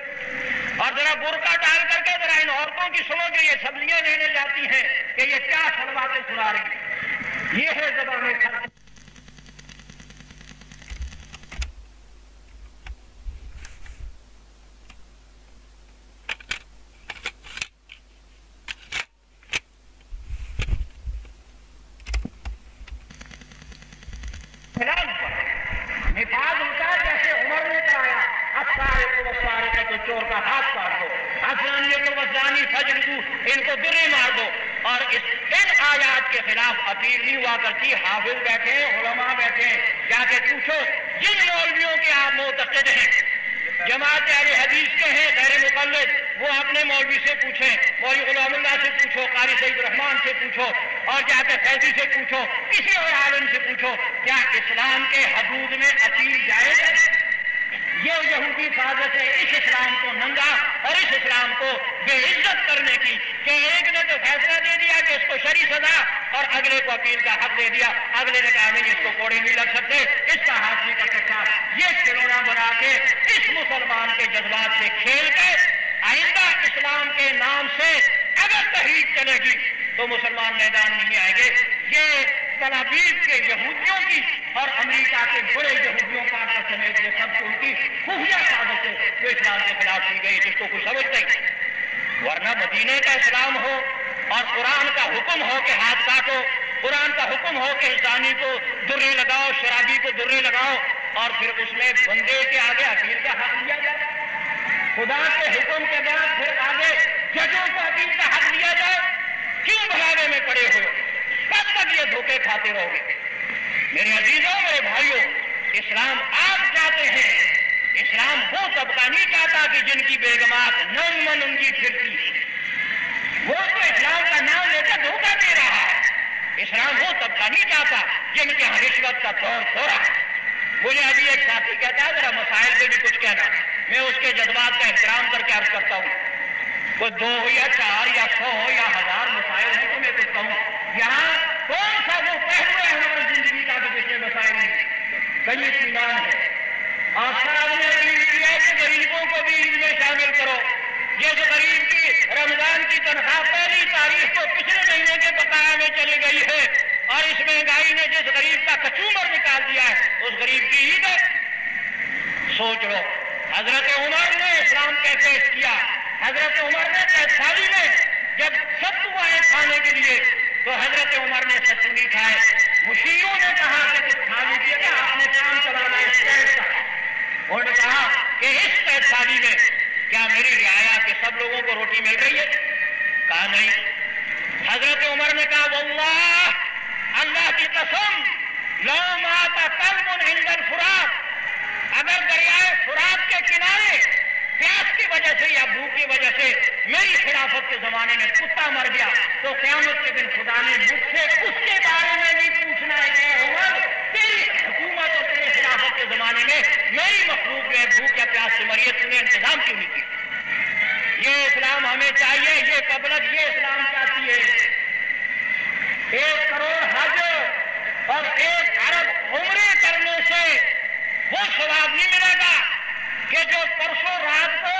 اور ذرا برقع ڈال کر کے ذرا ان عورتوں کی سنو کہ یہ سبزیاں لینے جاتی ہیں کہ یہ کیا سلواتیں سنا رہی ہیں. یہ ہے زبان خلق. نفاذ ہوتا ہے جیسے عمر نے کرایا، افسارے کو وسارے کا تو چور کا ہاتھ کاٹ دو، افزانی کو وزانی فجردو، ان کو درے مار دو. اور ان آیات کے خلاف اپیل نہیں ہوا کرتی. حافظ بیٹھے ہیں، علماء بیٹھے ہیں، جا کے پوچھو جن مولویوں کے آپ معتقد ہیں، جماعت اہل حدیث کے ہیں غیر مقلد، وہ اپنے مولوی سے پوچھیں، مولوی غلام اللہ سے پوچھو، قاری سعید الرحمان سے پوچھو، اور جا کے فیضی سے پوچھو، کسی اور عالم سے پوچھو، کیا اسلام کے حدود میں اپیل جائز ہے؟ یہ یہودی سازش ہے اس اسلام کو ننگا اور اس اسلام کو بے عزت کرنے کی کہ ایک نے تو فیصلہ دے دیا کہ اس کو شرعی سزا اور اگلے کو اپیل کا حق دے دیا، اگلے نے کہا نہیں اس کو کوڑے نہیں لگ سکتے، اس کا ہاتھ نہیں کر سکتا. یہ کھلونا بنا کے اس مسلمان کے جذبات سے کھیل کے آئندہ اسلام کے نام سے اگر تحریک چلے گی تو مسلمان میدان نہیں آئیں گے. یہ تل ابیب کے یہودیوں کی اور امریکہ کے بڑے یہودیوں کا سمیت یہ سب ان کی خفیہ سازش ہے جو اسلام کے خلاف کی گئی، جس کو کوئی سمجھتا ہی. ورنہ مدینے کا اسلام ہو اور قرآن کا حکم ہو کہ ہاتھ کاٹو، قرآن کا حکم ہو کہ زانی کو درے لگاؤ، شرابی کو درے لگاؤ، اور پھر اس میں بندے کے آگے اپیل کا حق دیا جائے. خدا کے حکم کے بعد پھر آگے ججوں کو اپیل کا حق دیا جائے. کیوں بھگانے میں پڑے ہو؟ کب تک یہ دھوکے کھاتے رہو گے؟ میرے عزیزوں، میرے بھائیوں، اسلام آپ چاہتے ہیں. اسلام وہ طبقہ نہیں چاہتا کہ جن کی بیگمات ننگ مننگی پھرتی، وہ تو اسلام کا نام لے کر دھوکہ دے رہا ہے. اسلام وہ طبقہ نہیں چاہتا جن کے یہاں رشوت کا دور ہو رہا ہے. مجھے ابھی ایک ساتھی کہتا ہے ذرا مسائل پہ بھی کچھ کہنا، میں اس کے جذبات کا احترام کر کے عرض کرتا ہوں. کوئی 2 یا 4 یا 100 یا 1000 مسائل ہیں تو میں کہتا ہوں یہاں کون سا وہ پہلو ہے ہماری زندگی کا جو جس میں مسائل نہیں، کہیں اطمینان ہے. اور صاحب نے اپیل کیا ہے کہ غریبوں کو بھی عید میں شامل کرو. یہ جو غریب کی رمضان کی تنخواہ پہلی تاریخ کو پچھلے مہینے کے بقایا میں چلی گئی ہے، اور اس مہنگائی نے جس غریب کا کچومر نکال دیا ہے اس غریب کی عید ہے. سوچ لو حضرت عمر نے اسلام پہ پیش کیا. حضرت عمر نے 23 سالی میں جب ستو آئے کھانے کے لیے تو حضرت عمر نے ستو نہیں کھائے. مشیروں نے کہا کہ کچھ کھا لیجیے گا, آپ نے کام چلانا اس قید کا. انہوں نے کہا کہ اس 23 سالی میں کیا میری رعایا کے سب لوگوں کو روٹی مل رہی ہے؟ کہا نہیں. حضرت عمر نے کہا واللہ, اللہ کی قسم, لو مات کلب عند الفرات, اگر دریائے فرات کے کنارے پیاس کی وجہ سے یا بھوک کی وجہ سے میری خلافت کے زمانے میں کتا مر گیا تو قیامت کے دن خدا نے مجھ سے اس کے بارے میں بھی پوچھنا ہے کہ عمر تیری حکومت اور تیرے خلافت کے زمانے میں میری مخلوق جو ہے بھوک یا پیاس سے مری ہے, تم نے انتظام کیوں نہیں کیا؟ یہ اسلام ہمیں چاہیے, یہ پبلک یہ اسلام چاہتی ہے. 1 کروڑ حج اور 1 ارب عمرے کرنے سے وہ ثواب نہیں ملے گا کہ جو پرسوں رات کو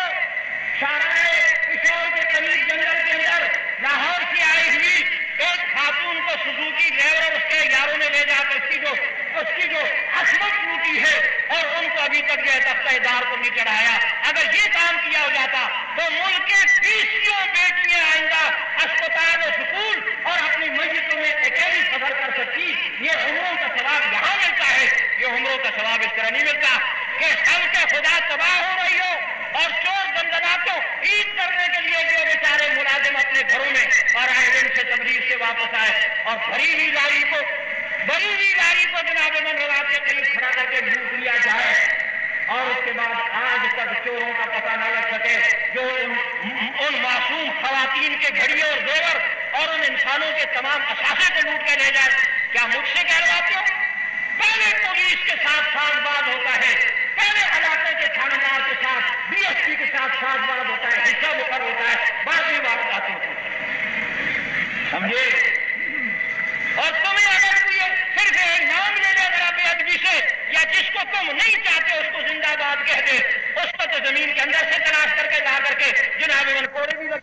شاہراہ پشور کے قریب جنگل کے اندر لاہور سے آئی ہوئی ایک خاتون کو سزوکی ڈرائیور اور اس کے یاروں نے لے جا کر اس کی جو عصمت لوٹی ہے اور ان کو ابھی تک جو ہے تختہ دار کو نہیں چڑھایا. اگر یہ کام کیا ہو جاتا تو ملک کے 20 بیٹیاں آئندہ اسپتال و سکول اور اپنی مسجدوں میں اکیلی سفر کر سکتی. یہ عمروں کا ثواب یہاں ملتا ہے, یہ عمروں کا ثواب اس طرح نہیں ملتا کہ ہم کے خدا تباہ ہو رہی ہو اور چور بندناتوں عید کرنے کے لیے جو بیچارے ملازم اپنے گھروں میں اور آئے دن سے تبلیغ سے واپس آئے اور بڑی ہوئی لاری کو جناب من روات کے قریب کھڑا کر کے لوٹ لیا جائے اور اس کے بعد آج تک چوروں کا پتہ نہ لگ سکے جو ان معصوم خواتین کے گھڑیوں اور زیور اور ان انسانوں کے تمام اثاثے کو لوٹ کے لے جائے. کیا مجھ سے کہلواتے ہو؟ پہلے پولیس کے ساتھ ساز باز ہوتا ہے, پہلے علاقے کے تھانے دار کے ساتھ DSP کے ساتھ ساز باز ہوتا ہے, حصہ مقرر ہوتا ہے, بعد میں واردات ہوتی ہے. سمجھے؟ اور تمہیں اگر کوئی صرف نام لے لے ذرا بے ادبی سے یا جس کو تم نہیں چاہتے اس کو زندہ باد کہہ دے, اس کو تو زمین کے اندر سے تلاش کر کے لا کر کے جناب من کوڑے بھی لگ.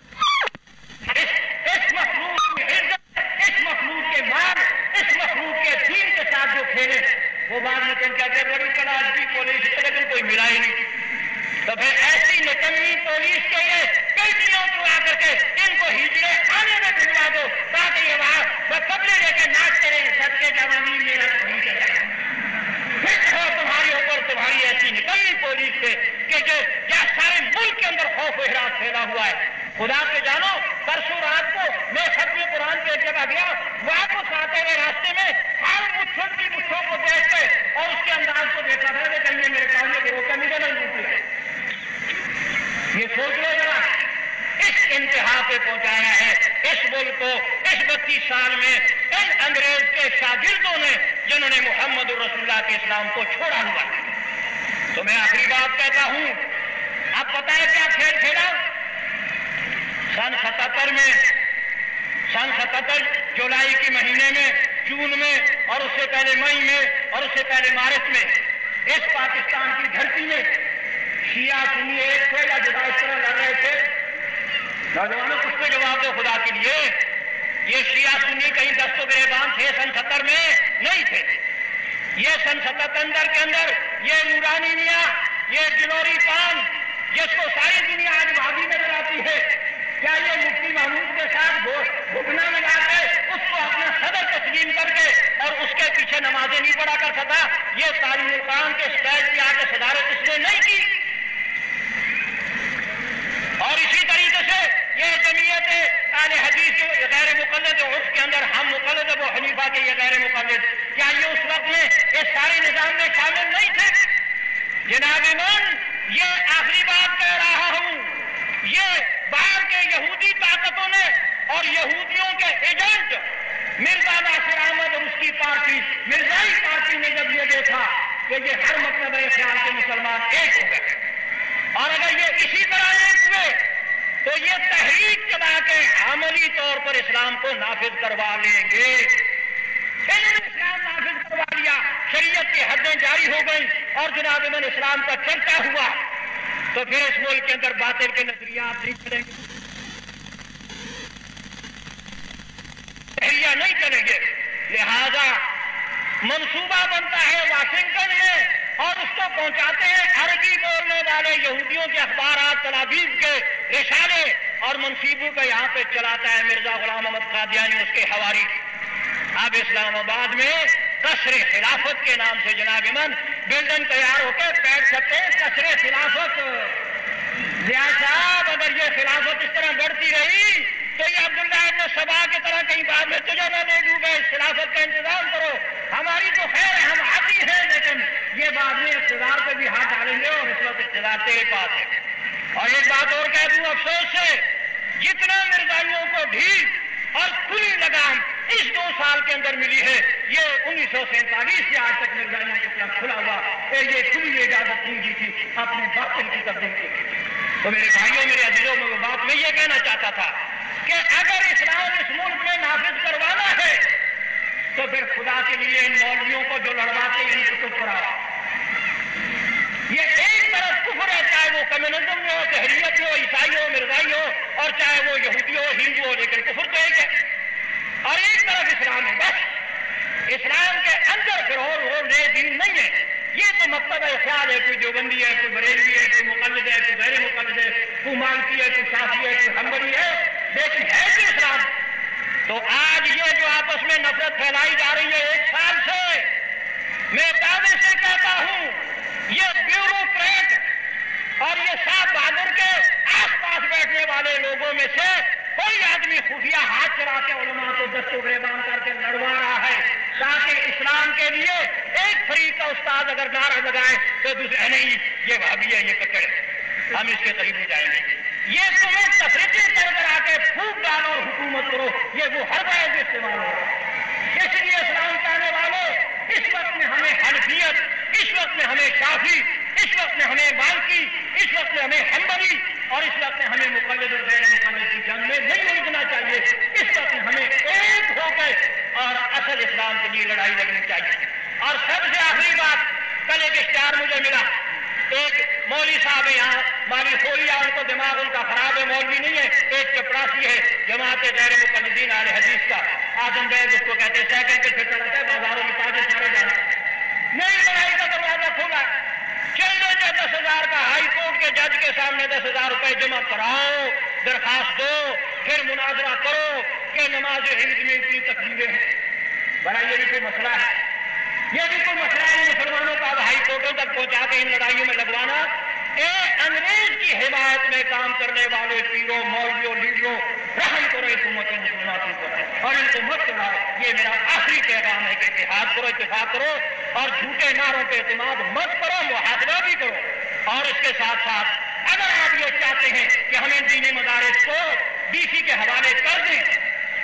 اس مخلوق کی عزت, اس مخلوق کے مال, اس مخلوق کے دین کے ساتھ جو کھیلے وہ بعد میں تم کہتے بڑی تلاش کی پولیس لیکن کوئی ملا ہی نہیں. تو پھر ایسی نکمی پولیس کے لیے پیٹیوں کو آ کر کے ان کو ہجڑے خانے میں بھجوا دو تاکہ یہ وہاں کپڑے لے کے ناچتے رہے سب کے جوانی میرا تمہاری اوپر تمہاری ایسی نکمی پولیس سے کہ جو سارے ملک کے اندر خوف و ہراس پھیلا ہوا ہے. خدا پہ جانو, پرسوں رات کو میں ختم قرآن پہ ایک جگہ گیا, واپس آتے ہوئے راستے میں ہر مچھڑ کی مچھوں کو دیکھ کے اور اس کے انداز کو دیکھا تھا کہ کہیں میرے کام میں وہ کمی نہیں لوٹی ہے. یہ سوچ لو ذرا, اس انتہا پہ پہنچایا ہے اس ملک کو اس 32 سال میں ان انگریز کے شاگردوں نے جنہوں نے محمد رسول اللہ کے اسلام کو چھوڑا ہوا. تو میں آخری بات کہتا ہوں, اب پتہ ہے کیا کھیل کھیلا؟ سن 77 جولائی کے مہینے میں, جون میں اور اس سے پہلے مئی میں اور اس سے پہلے مارچ میں اس پاکستان کی دھرتی میں شیعہ سنی ایک تھے یا جدا اس طرح لڑ رہے تھے؟ نوجوانوں کچھ پہ جواب دو خدا کے لیے. یہ شیعہ سنی کہیں دست و گریبان تھے سن 70 میں نہیں تھے. یہ سن 77 کے اندر یہ نورانی میاں, یہ گلوری پان جس کو ساری دنیا آج بھابی نظر آتی ہے, کیا یہ مفتی محمود کے ساتھ گھٹنا لگا کے اس کو اپنا صدر تسلیم کر کے اور اس کے پیچھے نمازیں نہیں پڑھا کر سکا؟ یہ تعلیم القرآن کے اسٹیج پہ آ کے صدارت اس نے نہیں کی. اور اسی طریقے سے یہ جمعیت اہل حدیث جو غیر مقلد عرف کے اندر ہم مقلد ابو حنیفہ کے یہ غیر مقلد, کیا یہ اس وقت میں اس سارے نظام میں شامل نہیں تھے؟ جناب من, یہ آخری بات کہہ رہا ہوں, یہ باہر کے یہودی طاقتوں نے اور یہودیوں کے ایجنٹ مرزا ناصر احمد اور اس کی پارٹی مرزائی پارٹی نے جب یہ دیکھا کہ یہ ہر مطلب خیال کے مسلمان ایک ہو گئے اور اگر یہ اسی طرح ایک ہوئے تو یہ تحریک چلا کے عملی طور پر اسلام کو نافذ کروا لیں گے. انہوں نے اسلام نافذ کروا لیا, شریعت کی حدیں جاری ہو گئی اور جناب من اسلام کا چرچا ہوا, تو پھر اس ملک کے اندر باطل کے نظریات نہیں چلیں گے, نہیں چلیں گے. لہذا منصوبہ بنتا ہے واشنگٹن میں اور اس کو پہنچاتے ہیں عربی بولنے والے یہودیوں کے اخبارات، تلابیب کے رسالے، اور منصوبوں کا یہاں پہ چلاتا ہے مرزا غلام احمد قادیانی، اس کے حواری۔ اب اسلام آباد میں قصر خلافت کے نام سے جناب امن بلڈنگ تیار ہو کے بیٹھ سکتے ہیں، قصر خلافت۔ ضیاء صاحب اگر یہ خلافت اس طرح بڑھتی رہی تو یہ عبداللہ ابن سبا کی طرح کہیں بعد میں تجھے نہ دے ڈوبے، اس خلافت کا انتظام کرو۔ ہماری تو خیر ہے، ہم عادی ہیں، لیکن یہ بعد میں اقتدار پہ بھی ہاتھ ڈالیں گے اور اس وقت اقتدار تیرے پاس ہے۔ اور ایک بات اور کہہ دوں افسوس سے، جتنا مرزائیوں کو ڈھیل اور کھلی لگام اس 2 سال کے اندر ملی ہے، یہ 1947 سے آج تک مرزائیوں کے خلاف کھلا ہوا یہ کھلی اجازت نہیں دی تھی اپنے باطل کی تبدیل کی۔ تو میرے بھائیوں، میرے عزیزوں، میں وہ بات میں یہ کہنا چاہتا تھا کہ اگر اسلام اس ملک میں نافذ کروانا ہے تو پھر خدا کے لیے ان مولویوں کو جو لڑواتے ہیں ان کو چپ کراؤ۔ یہ ایک طرف کفر ہے، چاہے وہ کمیونزم میں ہو، تحریت ہو، عیسائی ہو، مرزائی ہو، اور چاہے وہ یہودی ہو، ہندو ہو، لیکن کفر تو ایک ہے۔ اور ایک طرف اسلام ہے، بس اسلام کے اندر پھر اور نئے دین نہیں ہے۔ یہ تو مقصد ہے، خیال ہے، کوئی دیوبندی ہے، کوئی بریلوی ہے، کوئی مقلد ہے، کوئی غیر مقلد ہے، کوئی مالکی ہے، کوئی شافعی ہے، کوئی حنبلی ہے، لیکن ہے کہ اسلام۔ تو آج یہ جو آپس میں نفرت پھیلائی جا رہی ہے 1 سال سے، میں دعوے سے کہتا ہوں یہ بیوروکریٹ اور یہ صاحب بہادر کے آس پاس بیٹھنے والے لوگوں میں سے کوئی آدمی خفیہ ہاتھ چلا کے علماء کو دستوں گریبان کر کے لڑوا رہا ہے تاکہ اسلام کے لیے ایک فریق کا استاد اگر نعرہ لگائے تو دوسرے نہیں یہ بھابی ہے، یہ ککڑ ہے، ہم اس کے قریب ہو جائیں گے۔ یہ تمہیں تفریقی کر آ کے پھونک ڈالو اور حکومت کرو، یہ وہ ہر بار استعمال ہو رہا ہے۔ اس لیے اسلام چاہنے والے اس وقت میں ہمیں حنفیت، اس وقت میں ہمیں شافعی، اس وقت میں ہمیں مالکی، اس وقت میں ہمیں حنبلی، اور اس وقت میں ہمیں مقلد اور غیر مقلد کی جنگ میں نہیں لڑنا چاہیے۔ اس وقت میں ہمیں ایک ہو کے اور اصل اسلام کے لیے لڑائی لڑنی چاہیے۔ اور سب سے آخری بات، کل ایک اشتہار مجھے ملا، ایک مولوی صاحب ہے یہاں، مالی خولیا، ان کو دماغ ان کا خراب ہے، مولوی نہیں ہے، ایک چپڑاسی ہے جماعت غیر مقلدین اہل حدیث کا، اعظم بیگ اس کو کہتے ہیں، سائیکل پہ پھرتا رہتا ہے، بازاروں میں تاجر سارے جانا، نئی لڑائی کا دروازہ کھولا، چلنے دے 10,000 کا، ہائی کورٹ کے جج کے سامنے 10,000 روپے جمع کراؤ، درخواست دو، پھر مناظرہ کرو کہ نماز عید میں اتنی تکلیفیں ہیں۔ بڑا یہ بھی کوئی مسئلہ ہے، یہ بھی کوئی مسئلہ ہے مسلمانوں کا ہائی کورٹوں تک پہنچا کے ان لڑائیوں میں لگوانا۔ انگریز کی حمایت میں کام کرنے والے پیروں، مولویوں، لیڈروں، رحم کرو حکومت مسلمانوں کو اور ان کو مت چڑھاؤ۔ یہ میرا آخری پیغام ہے کہ اتحاد کرو، اتفاق کرو، اور جھوٹے نعروں پہ اعتماد مت کرو، محاسبہ بھی کرو۔ اور اس کے ساتھ ساتھ اگر آپ یہ چاہتے ہیں کہ ہم ان دینی مدارس کو ڈی سی کے حوالے کر دیں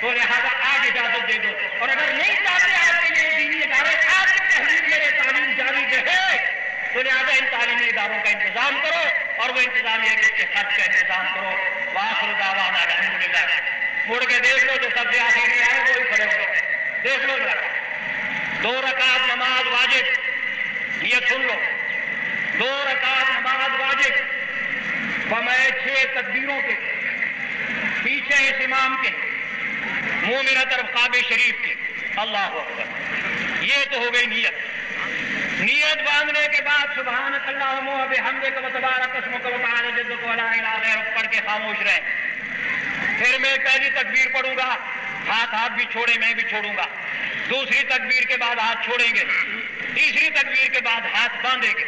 تو لہٰذا آج اجازت دے دو، اور اگر نہیں چاہتے آپ کے یہ دینی ادارے آپ کی تحریر میرے تعلیم جاری رہے تو لہٰذا ان تعلیمی اداروں کا انتظام کرو، اور وہ انتظام یہ کہ اس کے خرچ کا انتظام کرو۔ وآخر دعوانا الحمدللہ۔ مڑ کے دیکھ لو جو سب سے آخر میں آئے وہی کھڑے ہو گئے، دیکھ لو ذرا۔ 2 رکعت نماز واجب، یہ سن لو، 2 رکعت نماز واجب بمائے 6 تکبیروں کے، پیچھے اس امام کے، منہ میرا طرف کعبہ شریف کے، اللہ اکبر۔ یہ تو ہو گئی نیت۔ نیت باندھنے کے بعد سبحانک اللہم و بحمدک و تبارک اسمک و تعالی جدک و لا الہ غیرک پڑھ کے خاموش رہیں۔ پھر میں پہلی تکبیر پڑھوں گا، ہاتھ بھی چھوڑیں، میں بھی چھوڑوں گا، دوسری تکبیر کے بعد ہاتھ چھوڑیں گے، تیسری تکبیر کے بعد ہاتھ باندھیں گے،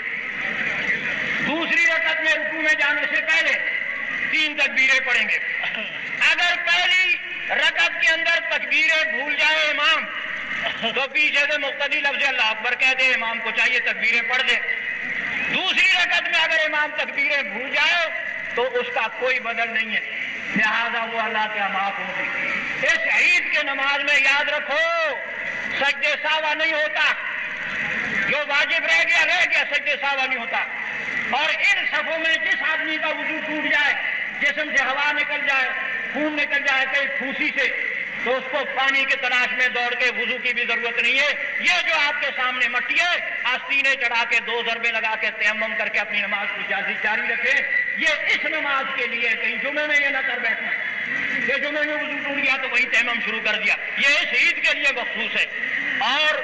دوسری رکعت میں رکوع میں جانے سے پہلے 3 تکبیریں پڑھیں گے۔ اگر پہلی رکعت کے اندر تکبیریں بھول جائے امام تو پیچھے سے مقتدی لفظ اللہ اکبر کہہ دے، امام کو چاہیے تکبیریں پڑھ دے۔ دوسری رکعت میں اگر امام تکبیریں بھول جائے تو اس کا کوئی بدل نہیں ہے، لہذا وہ اللہ کے معاف ہوگی۔ اس عید کے نماز میں یاد رکھو سجدے ساوا نہیں ہوتا، جو واجب رہ گیا سجدے ساوا نہیں ہوتا۔ اور ان صفوں میں جس آدمی کا وضو ٹوٹ جائے، جسم سے ہوا نکل جائے، خون نکل جائے کہیں پھوسی سے، تو اس کو پانی کی تلاش میں دوڑ کے وضو کی بھی ضرورت نہیں ہے۔ یہ جو آپ کے سامنے مٹی ہے، آستینے چڑھا کے 2 ضربے لگا کے تیمم کر کے اپنی نماز کو جاری رکھیں۔ یہ اس نماز کے لیے، کہیں جمعے میں یہ نہ کر بیٹھنا کہ جمعے میں وضو ٹوٹ گیا تو وہی تیمم شروع کر دیا، یہ اس عید کے لیے مخصوص ہے۔ اور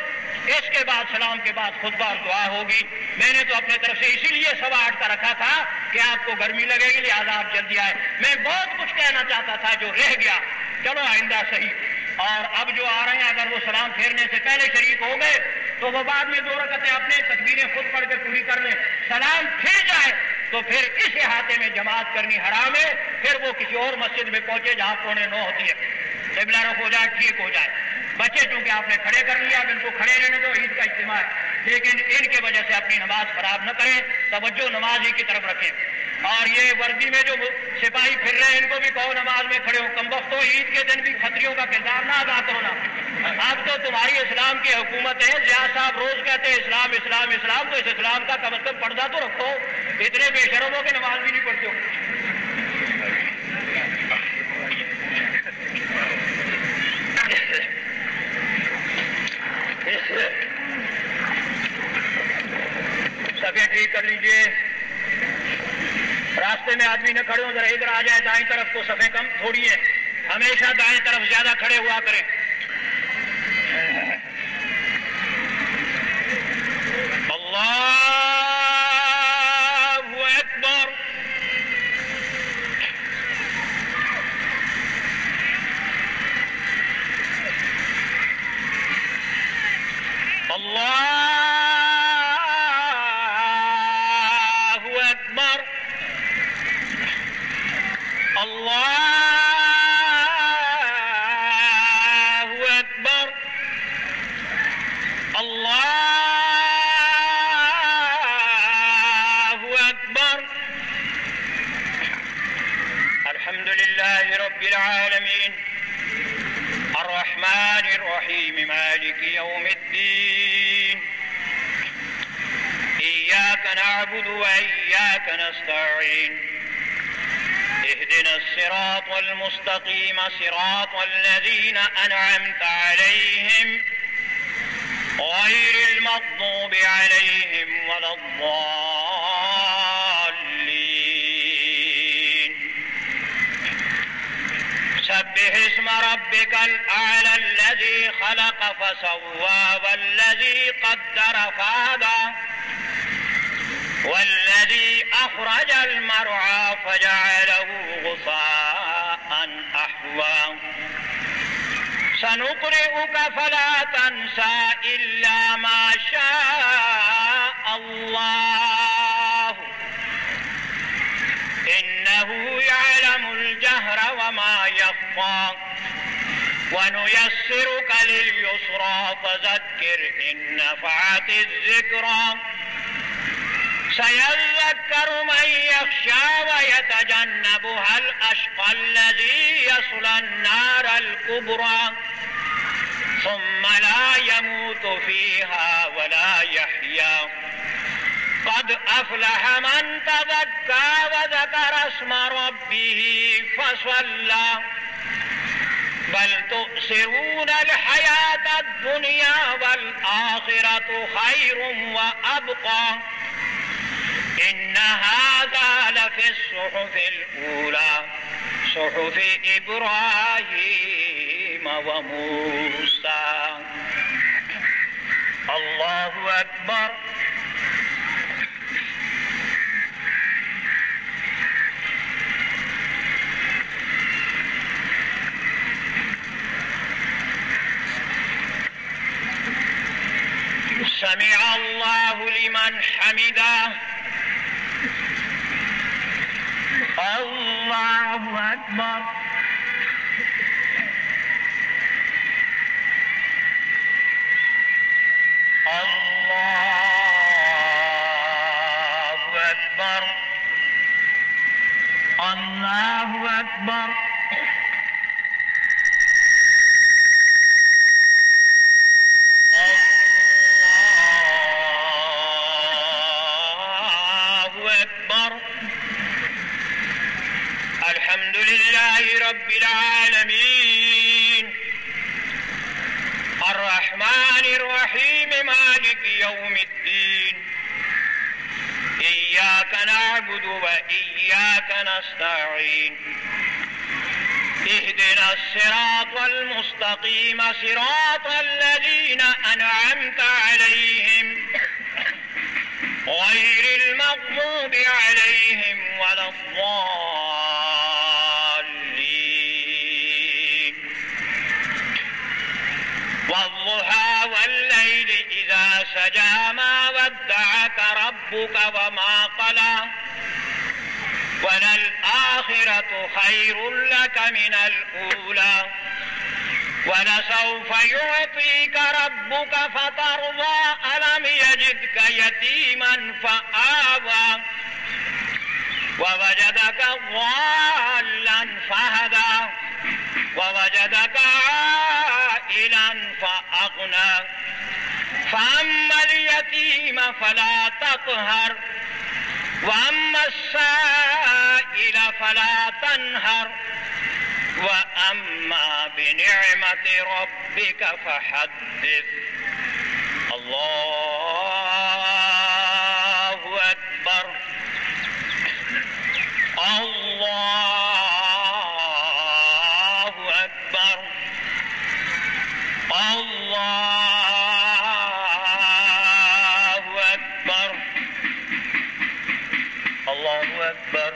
اس کے بعد سلام کے بعد خطبہ اور دعا ہوگی. میں نے تو اپنے طرف سے اسی لیے 8:15 کا رکھا تھا کہ آپ کو گرمی لگے گی لہٰذا آپ جلدی آئے. میں بہت کچھ کہنا چاہتا تھا جو رہ گیا، چلو آئندہ صحیح. اور اب جو آ رہے ہیں اگر وہ سلام پھیرنے سے پہلے شریک ہو گئے تو وہ بعد میں 2 رکعتیں اپنے تکبیریں خود پڑھ کے پوری کر لیں. سلام پھر جائے تو پھر اس احاطے میں جماعت کرنی حرام ہے. پھر وہ کسی اور مسجد میں پہنچے جہاں 8:45 ہوتی ہے. قبلہ رخ ہو جائے ٹھیک ہو جائے. بچے چونکہ آپ نے کھڑے کر لیا اب ان کو کھڑے رہنے دو، عید کا اجتماع ہے، لیکن ان کی وجہ سے اپنی نماز خراب نہ کریں، توجہ نماز ہی کی طرف رکھیں. اور یہ وردی میں جو سپاہی پھر رہے ہیں ان کو بھی کہو نماز میں کھڑے ہو. کم وقت ہو عید کے دن بھی کھتریوں کا کردار نہ ادا کرو نا. اب تو تمہاری اسلام کی حکومت ہے. ضیاء صاحب روز کہتے ہیں اسلام اسلام اسلام، تو اس اسلام کا کم از کم پردہ تو رکھو. اتنے بے شرم ہو کہ نماز بھی نہیں پڑھتے ہو. صفحے ٹھیک کر لیجئے. راستے میں آدمی نہ کھڑے ہو، ذرا ادھر آ جائے. دائیں طرف کو صفحے کم تھوڑی ہے، ہمیشہ دائیں طرف زیادہ کھڑے ہوا کریں. اللہ اکبر. اللہ اکبر. اللہ اکبر. اللہ اکبر. الحمد للہ رب العالمین الرحمن الرحیم مالک یوم الدین ایاک نعبد و ایاک نستعین اهدنا الصراط المستقيم صراط الذين أنعمت عليهم غير المغضوب عليهم ولا الضالين. سبح اسم ربك الأعلى الذي خلق فسوى والذي قدر فهدى والذي أخرج المرعى فجعله غثاء أحوى. سنقرئك فلا تنسى إلا ما شاء الله إنه يعلم الجهر وما يخفى ونيسرك لليسرى فذكر إن نفعت الذكرى سيذكر من يخشى ويتجنبها الأشقى الذي يصلى النار الكبرى ثم لا يموت فيها ولا يحيا. قد أفلح من تزكى وذكر اسم ربه فصلى بل تؤثرون الحياة الدنيا والآخرة خير وأبقى إن هذا لفي الصحف الأولى صحف إبراهيم وموسى. الله أكبر. سمع الله لمن حمده. الله أكبر. الله أكبر. الله أكبر. الحمد لله رب العالمين الرحمن الرحيم مالك يوم الدين إياك نعبد وإياك نستعين اهدنا الصراط المستقيم صراط الذين أنعمت عليهم غير المغضوب عليهم ولا الضالين والضحى والليل إذا سجى ما ودعك ربك وما قلى وللآخرة خير لك من الأولى ولسوف يعطيك ربك فترضى ألم يجدك يتيما فآوى ووجدك ضالا فهدى ووجدك عائلا فأغنى فأما اليتيم فلا تقهر وأما السائل فلا تنهر وأما بنعمة ربك فحدث الله أكبر الله أكبر الله أكبر الله أكبر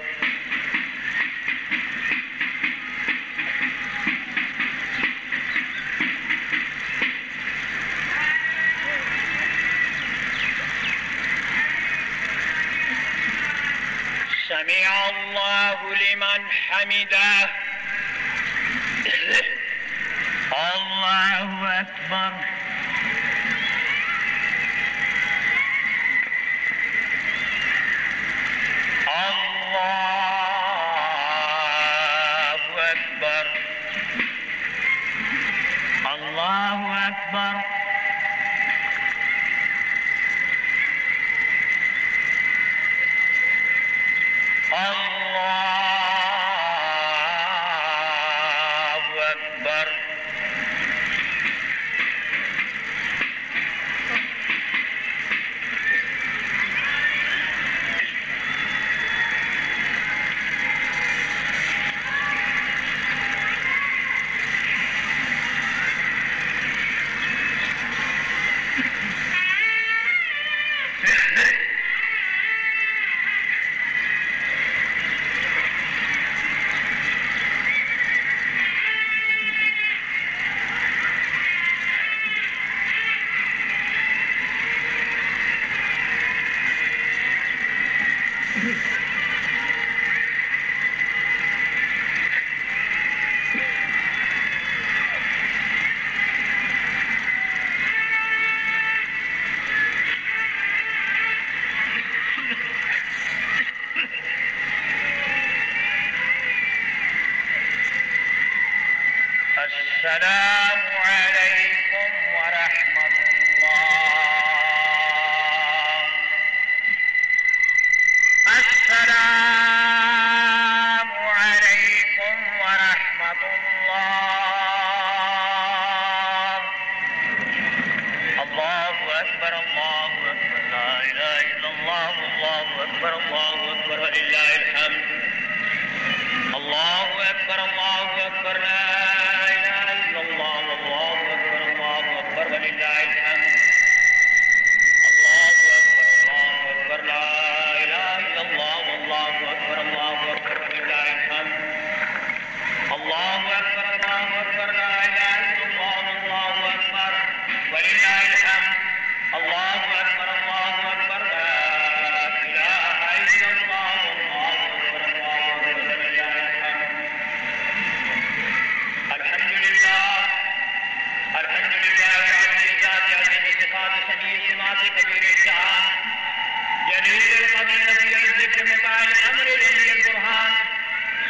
سمع الله لمن حمده الله أكبر الله أكبر الله أكبر الله أكبر السلام عليكم ورحمة الله. السلام عليكم ورحمة الله. الله أكبر الله أكبر لا إله إلا الله الله أكبر الله أكبر ولله الحمد. الله أكبر الله أكبر لا ولله الحمد. الله أكبر لا إله إلا الله والله أكبر ولله الحمد. الله أكبر لا إله إلا الله والله أكبر ولله الحمد. الله أكبر لا إله إلا الله والله أكبر ولله الحمد. الحمد لله الحمد لله كبير الشعان جليل القدر نبي الذكر مطاع الامر جليل البرهان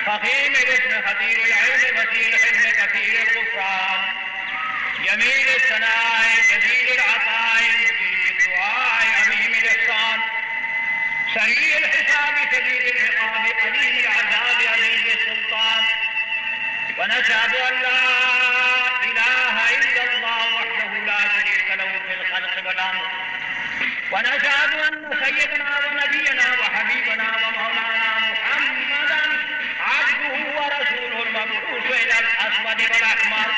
فخيم الاسم خطير العلم وسيل الحلم كثير الغفران جميل الثناء جزيل العطاء مجيب الدعاء عميم الاحسان سريع الحساب شديد العقاب قليل العذاب عزيز السلطان. ونشهد ان لا اله الا الله وحده لا شريك له في الخلق والامر. ونشهد أن سيدنا ونبينا وحبيبنا ومولانا محمدا عبده ورسوله المبعوث إلى الأسود والأحمر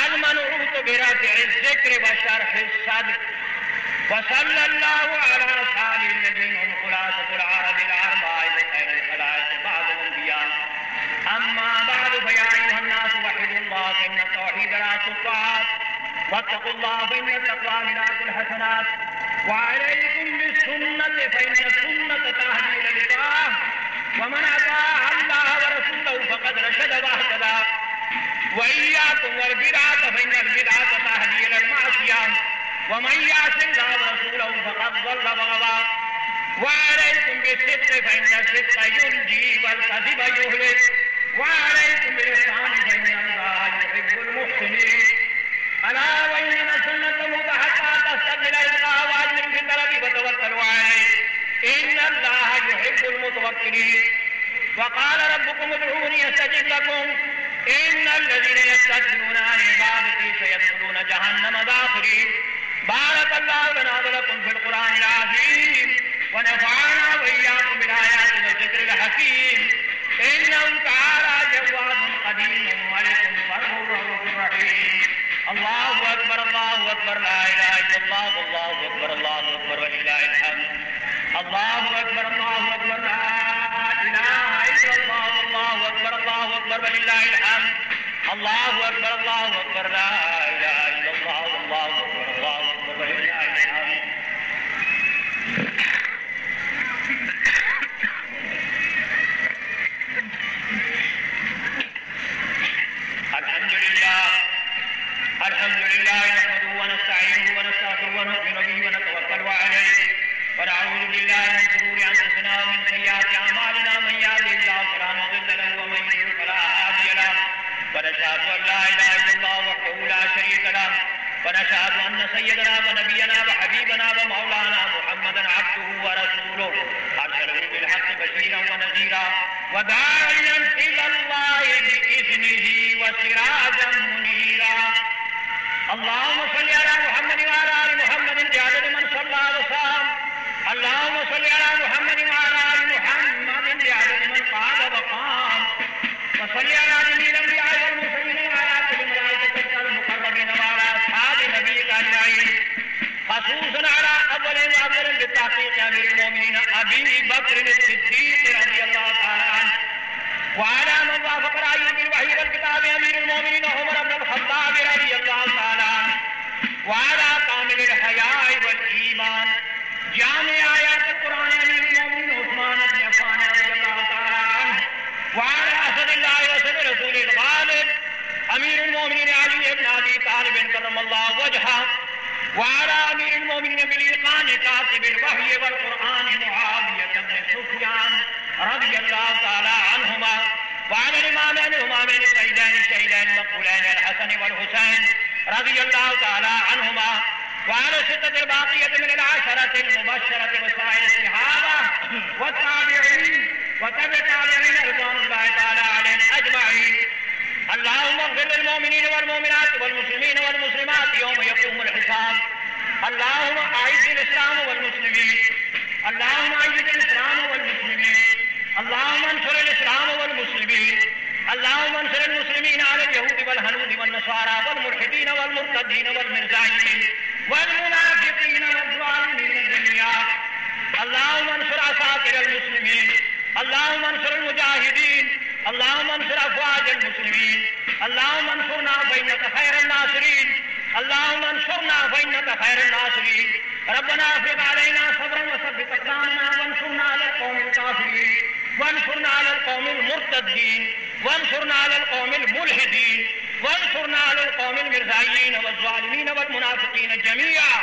المنعوت برفع الذكر وشرح الصدر. وصلى الله على صالح الذين هم خلاصة العرب الأربعة وخير الخلائق بعضهم أنبياء. أما بعد فيا أيها الناس وحدوا الله فإن التوحيد رأس الطاعات، واتقوا الله فإن التقوى ميراث الحسنات، وعليكم بالسنة فإن السنة تهدي إلى الطاعة، ومن أطاع الله ورسوله فقد رشد واهتدى. وإياكم والبدعة فإن البدعة تهدي إلى المعصية، ومن يعص الله ورسوله فقد ضل وغوى. وعليكم بالصدق فإن الصدق ينجي والكذب يهلك. وعليكم بالإحسان فإن الله يحب المحسنين. ألا وإن سنته حتى تستقبل إلقاء وأجر في الطلب وتوكلوا عليه إن الله يحب المتوكلين. وقال ربكم ادعوني استجب لكم إن الذين يستكبرون عن عبادتي سيدخلون جهنم داخرين. بارك الله لنا ولكم في القرآن العظيم ونفعنا وإياكم بالآيات والذكر الحكيم. إنه تعالى جواد قديم ملك بر رؤوف رحيم. الله أكبر الله أكبر لا إله إلا الله والله أكبر الله أكبر ولله الحمد. الله أكبر الله أكبر لا إله إلا الله والله أكبر الله أكبر ولله الحمد. الله أكبر الله أكبر لا إله إلا الله والله أكبر الله أكبر ولله الحمد. الحمد لله نحمده ونستعينه ونستغفره ونؤمن به ونتوكل عليه ونعوذ بالله من شرور انفسنا ومن سيئات اعمالنا. من يهده الله فلا مضل له ومن يضلل فلا هادي له. ونشهد ان لا اله الا الله وحده لا شريك له. ونشهد ان سيدنا ونبينا وحبيبنا ومولانا محمدا عبده ورسوله ارسله بالحق بشيرا ونذيرا وداعيا الى الله باذنه وسراجا منيرا. اللهم صل على محمد وعلى ال محمد بعدد من صلى وصام. اللهم صل على محمد وعلى ال محمد بعدد من قعد وقام. وصل على جميع الانبياء والمرسلين وعلى كل الملائكه المقربين وعلى اصحاب نبيك اجمعين، خصوصا على اول وافضل بالتحقيق امير المؤمنين ابي بكر الصديق رضي الله تعالى عنه، وعلى من وافق رايه بالوحي والكتاب امير المؤمنين عمر بن الخطاب رضي الله تعالى عنه، وعلى كامل الحياء والايمان جامع آيات القرآن امير المؤمنين عثمان بن عفان رضي الله تعالى عنه، وعلى اسد الله واسد رسول الغالب امير المؤمنين علي بن ابي طالب كرم الله وجهه، وعلى امير المؤمنين بالايقان كاتب الوحي والقرآن معاوية بن سفيان رضي الله تعالى عنهما، وعلى الامامين الامامين السيدين الشهيدين المقبولين الحسن والحسين رضي الله تعالى عنهما، وعلى الستة الباقية من العشرة المبشرة وسائر الصحابة والتابعين وتبع تابعين رضوان الله تعالى عليهم أجمعين. اللهم اغفر للمؤمنين والمؤمنات والمسلمين والمسلمات يوم يقوم الحساب. اللهم أعز الإسلام والمسلمين. اللهم أعز الإسلام والمسلمين. اللهم انصر الإسلام والمسلمين. اللهم انصر المسلمين على اليهود والهنود والنصارى والملحدين والمرتدين والمرزايين والمنافقين والظالمين جميعا. اللهم انصر عساكر المسلمين. اللهم انصر المجاهدين. اللهم انصر افواج المسلمين. اللهم انصرنا فانك خير الناصرين. اللهم انصرنا فانك خير الناصرين. ربنا افرغ علينا صبرا وثبت اقدامنا وانصرنا على القوم الكافرين وانصرنا على القوم المرتدين وانصرنا على القوم الملحدين وانصرنا على القوم المرزايين والظالمين والمنافقين جميعا.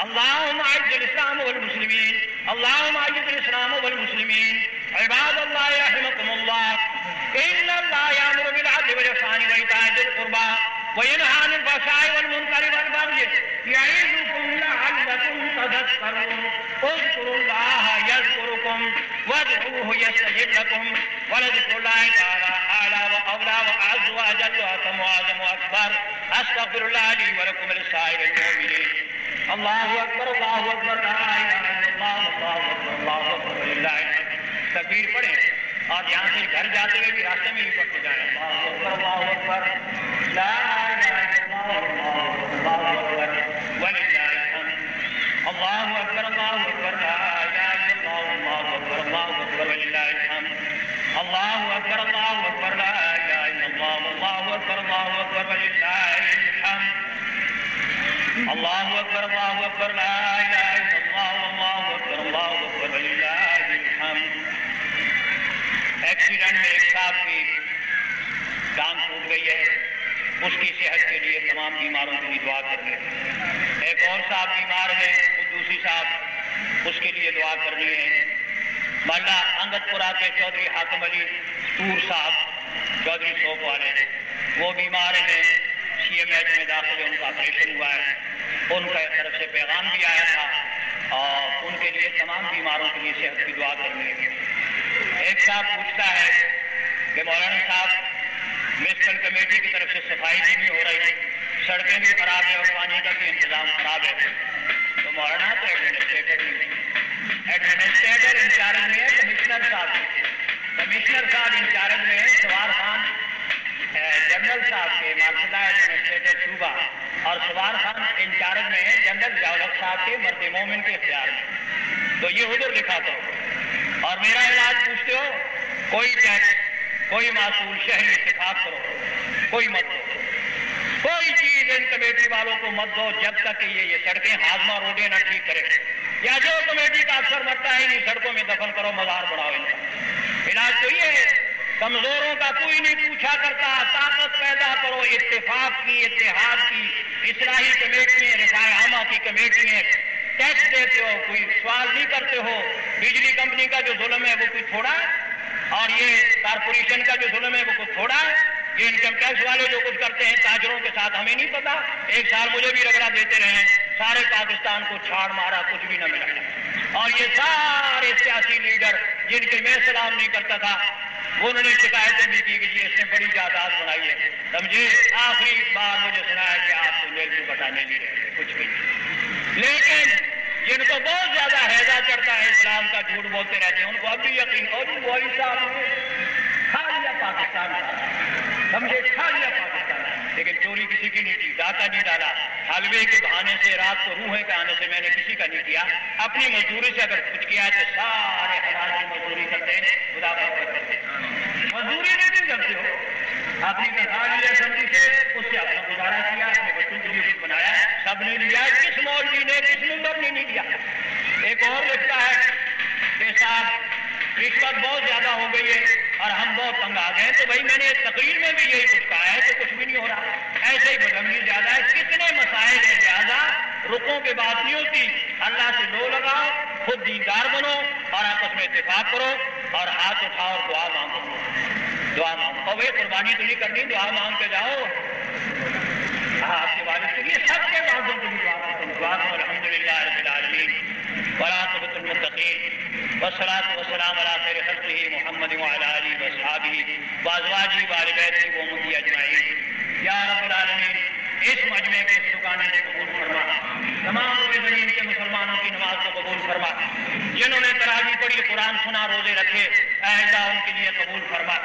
اللهم اعز الاسلام والمسلمين. اللهم اعز الاسلام والمسلمين. عباد الله رحمكم الله، ان الله يامر بالعدل والاحسان وايتاء ذي القربى وينهى عن الفحشاء والمنكر والبغي يعظكم لعلكم تذكرون. اذكروا الله يذكركم وادعوه يستجب لكم ولذكر الله تعالى اعلى واولى واعز واجل واتم واعظم واكبر. استغفر الله لي ولكم ولسائر المؤمنين. الله اکبر اللہ اکبر لا الہ الا اللہ اللہ اکبر اللہ اکبر للہ الحمد. تکبیر پڑھیں. اور یہاں سے گھر جاتے ہوئے بھی راستے میں بھی پڑھتے جائیں اللہ اکبر لا الہ الا اللہ اکبر وللہ الحمد اللہ اکبر لا الہ الا اللہ اکبر وللہ الحمد اللہ اکبر لا الہ الا اللہ اکبر وللہ الحمد اللہ اکبر لا الہ الا اللہ اکبر وللہ الحمد۔ ایکسیڈنٹ میں ایک صاحب کی ٹانگ ٹوٹ گئی ہے، اس کی صحت کے لیے تمام بیماروں کے لیے دعا کرنی ہے۔ ایک اور صاحب بیمار ہے، دوسری صاحب اس کے لیے دعا کرنی ہے۔ محلہ انگت پورہ کے چودھری حاکم علی تور صاحب چودھری سوپ والے وہ بیمار ہیں، سی ایم ایچ میں داخل ہے، ان کا آپریشن ہوا ہے، ان کا طرف سے پیغام بھی آیا تھا اور ان کے لیے تمام بیماروں کے لیے صحت کی دعا کرنی ہے۔ ایک صاحب پوچھتا ہے کہ مولانا صاحب میونسپل کمیٹی کی طرف سے صفائی بھی نہیں ہو رہی، سڑکیں بھی خراب ہیں اور پانی کا بھی انتظام خراب ہے، تو مولانا تو ایڈمنسٹریٹر انچارج میں ہے، کمشنر صاحب انچارج میں ہے، سوار خان جنرل صاحب کے مارشل ایڈمنسٹریٹر صوبہ اور سوار خان انچارج میں ہے جنرل جاولک صاحب کے مرد مومن کے اختیار میں، تو یہ حضور لکھا کرو اور میرا علاج پوچھتے ہو، کوئی ٹیکس کوئی معصول شہری اتفاق کرو، کوئی مت دو، کوئی چیز ان کمیٹی والوں کو مت دو جب تک کہ یہ سڑکیں ہاضمہ روڈیں نہ ٹھیک کرے، یا جو کمیٹی کا افسر مرتا ہے انہیں سڑکوں میں دفن کرو، مزار بڑھاؤ ان کا۔ علاج تو یہ ہے، کمزوروں کا کوئی نہیں پوچھا کرتا، طاقت پیدا کرو، اتفاق کی، اتحاد کی، اصلاحی کمیٹیاں، رفاع عامہ کی کمیٹیاں، ٹیکس دیتے ہو، کوئی سوال نہیں کرتے ہو، بجلی کمپنی کا جو ظلم ہے وہ کوئی تھوڑا ہے اور یہ کارپوریشن کا جو ظلم ہے وہ کچھ تھوڑا ہے، یہ انکم ٹیکس والے جو کچھ کرتے ہیں تاجروں کے ساتھ ہمیں نہیں پتا، ایک سال مجھے بھی رگڑا دیتے رہے، سارے پاکستان کو چھاڑ مارا، کچھ بھی نہ ملا، اور یہ سارے سیاسی لیڈر جن کے میں سلام نہیں کرتا تھا انہوں نے شکایتیں بھی کی کہ جی اس نے بڑی جائیداد بنائی ہے، سمجھے آخری بار مجھے سنا ہے کہ آپ تو نیل کو بٹانے نہیں رہے کچھ بھی، لیکن جن کو بہت زیادہ ہیضہ چڑھتا ہے اسلام کا، جھوٹ بولتے رہتے ہیں، ان کو اب بھی یقین ہو جی مولوی صاحب نے کھا لیا پاکستان کا، سمجھے کھا لیا پاکستان، لیکن چوری کسی کی نہیں کی، ڈاکہ نہیں ڈالا، حلوے کے بہانے سے رات کو روحیں کے آنے سے میں نے کسی کا نہیں کیا، اپنی مزدوری سے اگر کچھ کیا ہے تو سارے حلال کی مزدوری کرتے ہیں، خدا برکت کرتے ہیں، مزدوری نہیں جمتے ہو، اپنی تنخواہ لی اسمبلی سے، اس سے اپنا گزارا کیا، اپنے بچوں کے لیے کچھ بنایا، سب نے لیا، کس مولوی نے کس ممبر نے نہیں لیا۔ ایک اور لکھتا ہے کہ صاحب رشوت بہت زیادہ ہو گئی ہے اور ہم بہت تنگ آ گئے، تو بھائی میں نے تقریر میں بھی یہی کچھ کہا ہے کہ کچھ بھی نہیں ہو رہا، ایسے ہی بدمزی زیادہ ہے، کتنے مسائل ہیں، لہٰذا رکوں کے بات نہیں ہوتی، اللہ سے لو لگاؤ، خود دیندار بنو اور آپس میں اتفاق کرو اور ہاتھ اٹھاؤ اور دعا مانگو، دعا مانگو، اور بھائی قربانی تو نہیں کرنی، دعا مانگ کے جاؤ، آپ کے والد کے لیے سب کے والدوں کے لیے دعا کرو، الحمدللہ رب العالمین والعاقبۃ للمتقین والصلاۃ والسلام علی خیر خلقہ محمد وعلی آلہ واصحابہ وازواجہ وآل بیتہ وامتہ اجمعین۔ یا رب العالمین اس مجمع کے اس دکانے کو قبول فرما، تمام روئے زمین کے مسلمانوں کی نماز کو قبول فرما، جنہوں نے تراویح پڑھی، قرآن سنا، روزے رکھے، اے اللہ ان کے لیے قبول فرما،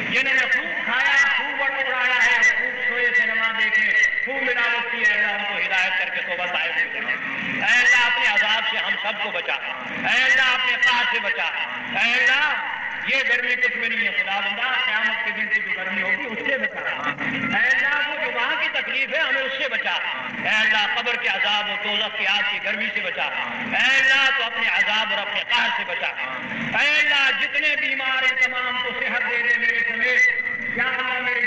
جنہوں نے خوب کھایا، خوب اڑایا ہے، خوب سوئے سنیما دیکھے، خوب ملاوٹ کی، اے اللہ ان کو ہدایت کر کے توبہ طائب ہو جائے، اے اللہ اپنے عذاب سے ہم سب کو بچا، اے اللہ اپنے قہر سے بچا، اے اللہ یہ گرمی کچھ بھی نہیں ہے، خدا بندہ قیامت کے دن کی جو گرمی ہوگی اس سے بچا، اے اللہ وہ جو وہاں کی تکلیف ہے ہمیں اس سے بچا، اے اللہ قبر کے عذاب و دوزخ کی آگ کی گرمی سے بچا، اے اللہ تو اپنے عذاب اور اپنے قہر سے بچا، اے اللہ جتنے بیمار ہیں تمام کو صحت دے دے میرے سمیت، یا اللہ میرے